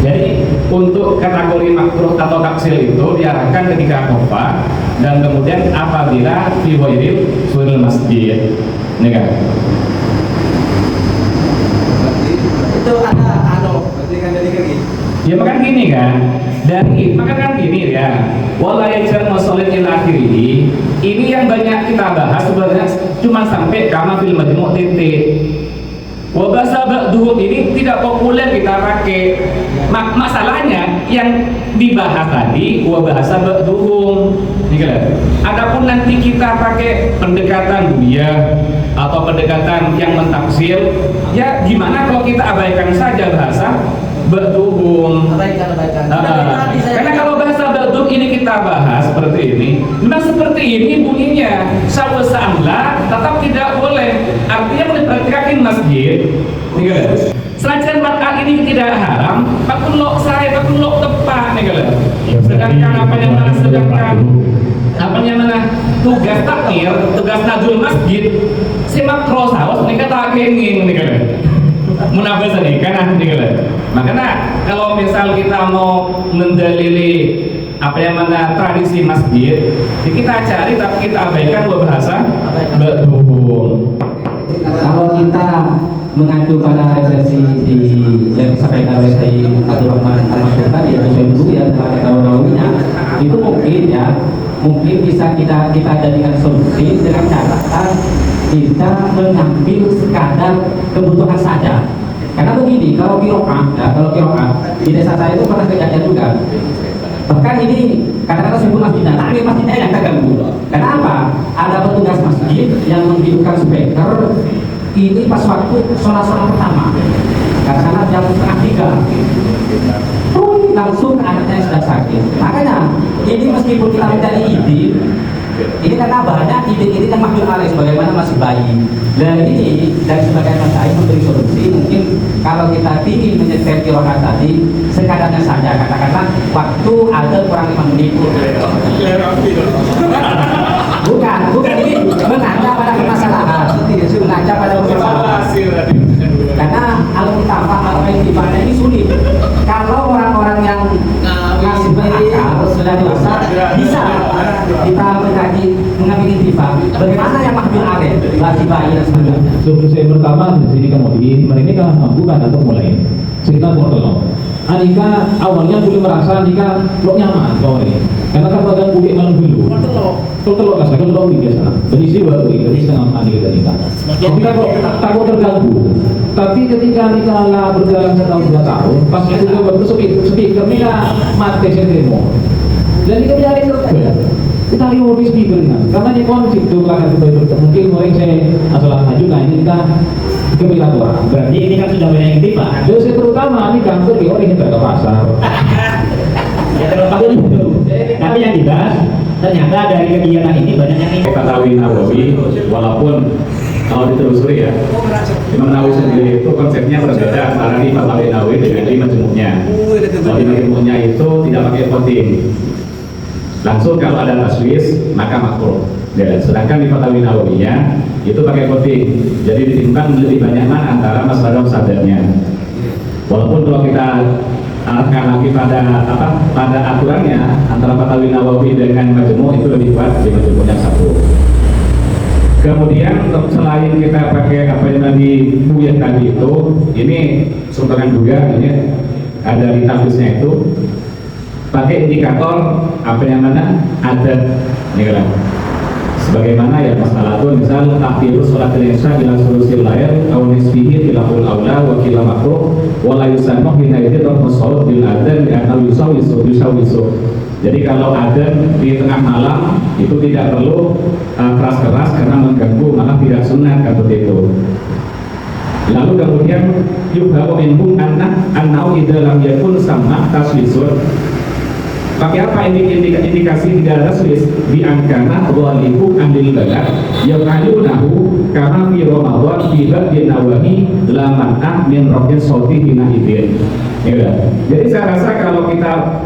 Jadi untuk kategori makruh atau taksil itu diarahkan ketika khafat dan kemudian apabila fi wairil suril masjid. Nih kan. Itu ada berarti kan dari kiri. Ya makan gini kan, makan kan gini ya. Wala yajal masolid ila akhirih. Ini yang banyak kita bahas sebenarnya cuma sampai kama fil majmu' titik. Wabasa ba'duhum ini tidak populer kita pakai. Masalahnya yang dibahas tadi wabasa ba'duhum. Adapun nanti kita pakai pendekatan dunia atau pendekatan yang mentafsir, ya gimana kalau kita abaikan saja bahasa ba'duhum. Karena kalau bahasa ba'duhum ini kita bahas seperti ini, memang seperti ini bunyinya. Sawasa'amlah tetap tidak boleh. Artinya memperhatikan masjid. Selain makan ini tidak haram, pakulok saya pakulok tepat nih kalau. Sedangkan apa yang mana sedangkan tugas takmir, tugas najul masjid, si makro saus nih kata kenging nih kan, munafas nih kan nih kan. Makanya kalau misal kita mau mendalili apa yang mana tradisi masjid, kita cari tapi kita abaikan bahasa betul. Kalau kita mengacu pada referensi yang disampaikan oleh Sayyid Abdul Rahman Al-Masyur tadi, yang saya dulu ya tahu-tahunya, itu mungkin bisa kita jadikan solusi dengan catatan kita mengambil sekadar kebutuhan saja. Karena begini, kalau kiroah di desa saya itu pernah kejadian juga. Bahkan ini katakanlah sebut masjidnya, tapi masjidnya yang terganggu. Kenapa? Ada petugas masjid yang menghidupkan speaker ini pas waktu sholat pertama, katakanlah jam 2:30, langsung anaknya sudah sakit. Makanya ini meskipun kita mencari ide, ini karena banyak ide ini yang mahjul alaih sebagaimana masih bayi. Dan ini dari sebagian masyarakat memberi solusi, mungkin kalau kita ingin menyetel kirohat tadi sekadarnya saja, katakanlah waktu ada kurang 5 menit. Bukan ini mengaca pada permasalahan, mengaca pada permasalahan. Karena al-kitafah atau intifahnya ini sulit. Kalau orang-orang yang masih berakal sudah dewasa bisa kita mengambil intifah. Bagaimana yang mahjul alaih, masih bayi dan sebagainya. Solusi pertama di sini kemudian mereka bukan atau mulai cerita portol. Anika awalnya boleh merasa Anika lo nyaman kau ini, karena kan bagian kulit malam dulu. Telur kasar kan lo biasa. Jadi sih baru ini setengah Anika dan Anika. Kita kok takut terganggu. Tapi ketika Anika lah berjalan 1 tahun 2 tahun, pas itu juga baru speaker Anika mati sendiri. Dan Anika jadi kerja. Kita lihat di speaker kan, karena di konsep itu kan mungkin orang saya asal ajukan ini kita kebilang orang. Berarti ini kan sudah banyak intifah. Dosis terutama ini kantor di orang yang ke pasar. Ya terlepas itu. Tapi yang dibahas ternyata dari kegiatan ini banyak yang ini. Fatawi Nawawi, walaupun kalau ditelusuri ya, Imam Nawawi sendiri itu konsepnya berbeda antara di Fatawi Nawawi dengan di majmu'nya. Kalau di majmu'nya itu tidak pakai voting, langsung kalau ada taswis maka makruh. Ya, sedangkan di Fatawi Nawawinya itu pakai voting, jadi ditimbang lebih banyak mana antara masalah sadarnya. Walaupun kalau kita arahkan lagi pada aturannya antara Fatawi Nawawi dengan majmu' itu lebih kuat di majmu'nya 1. Kemudian selain kita pakai apa yang tadi Buya tadi itu, ini sumbangan juga ini ada di tablisnya itu pakai indikator apa yang mana ada ini kan. Sebagaimana ya masalah itu misal takdiru sholat al-isya bila sulusil lail atau nisfihi tilahul awla wa kila makruh wala yusannuh hina idin rasul bil adan atau yusawisu. Jadi kalau adan di tengah malam itu tidak perlu keras-keras karena mengganggu, malah tidak sunat seperti itu. Lalu kemudian yubahu minhum annau idza lam yakun sama taswisun. Pakai apa indikasi tidak taswis diangkana walihu ahli balad yang ayunahu karena fi Ramadan fi badin nawahi la man'ah min rafin sauti hina idin. Ya. Jadi saya rasa kalau kita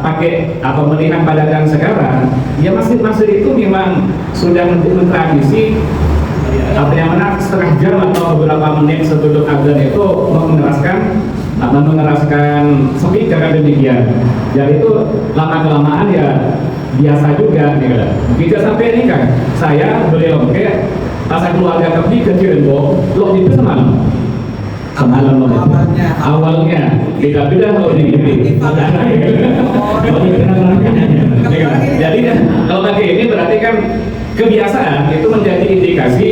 pakai atau melihat pada sekarang, ya masjid-masjid itu memang sudah mentradisi apa yang mana setengah jam atau beberapa menit sebelum adzan itu mengeraskan speaker kan demikian. Jadi itu lama-kelamaan ya biasa juga nih kan. Bisa sampai ini kan, saya beliau kayak pas keluarga kami ke Cirebon, lo itu semalam awalnya beda-beda kalau di jadi kalau pakai ini berarti kan kebiasaan itu menjadi indikasi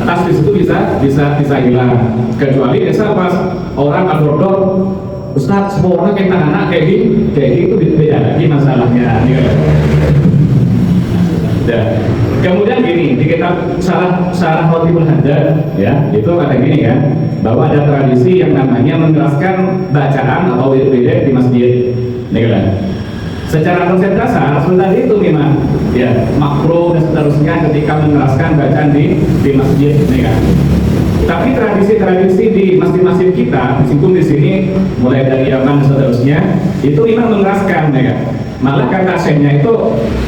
tasbih itu bisa hilang, kecuali misal pas orang abrodor Ustaz semua orang kayak anak kayak gitu beda lagi masalahnya. Kemudian gini di kitab Syarah Khatibul Haddad ya itu ada gini kan, bahwa ada tradisi yang namanya mengeraskan bacaan atau wirid di masjid. Nih kan. Secara konsep dasar sudah itu memang ya makruh dan seterusnya ketika mengeraskan bacaan di masjid, nih kan. Tapi tradisi-tradisi di masjid-masjid kita, meskipun di sini mulai dari Yaman dan seterusnya, itu memang mengeraskan, ya kan. Malah kata Syekhnya itu,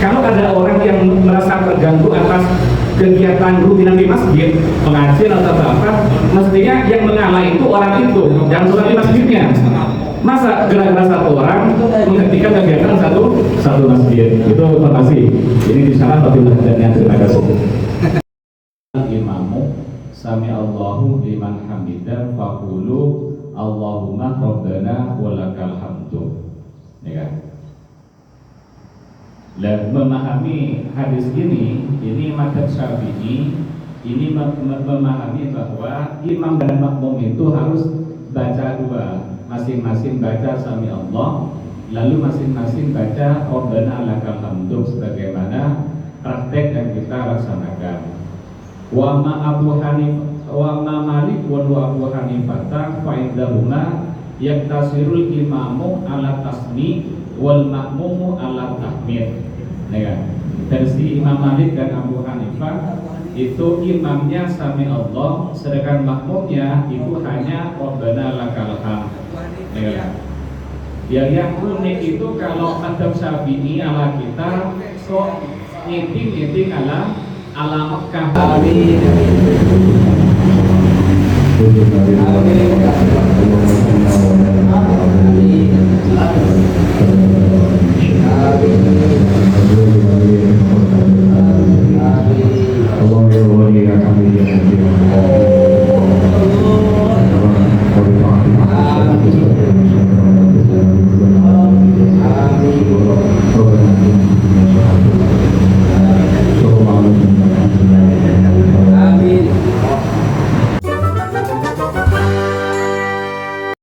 kalau ada orang yang merasa terganggu atas kegiatan rutinan di masjid, pengajian atau apa, mestinya yang mengalah itu orang itu, yang sholat di masjidnya. Masa gara-gara satu orang menghentikan kegiatan satu masjid? Itu informasi. Ini di sana Fadilah dan terima kasih. Imamu sami Allahu liman hamidah faqulu Allahumma rabbana walakal hamdu. Ya kan? Dan memahami hadis ini mazhab Syafi'i ini memahami bahwa imam dan makmum itu harus baca dua, masing-masing baca sami Allah, lalu masing-masing baca rabbana lakal hamdu sebagaimana praktek yang kita laksanakan. Wa ma Abu Hanifah wa ma Malik wa Abu Hanifah fa indahuma yaktasirul imamu ala tasmi wal makmumu ala tahmid. Ya. Versi Imam Malik dan Abu Hanifah itu imamnya sami Allah, sedangkan makmumnya itu hanya rabbana lakal hamd. Ya. Yang unik itu kalau mazhab Syafi'i ala kita kok ngiting ala Mekah. Amin. Allah ya wali ya hamid ya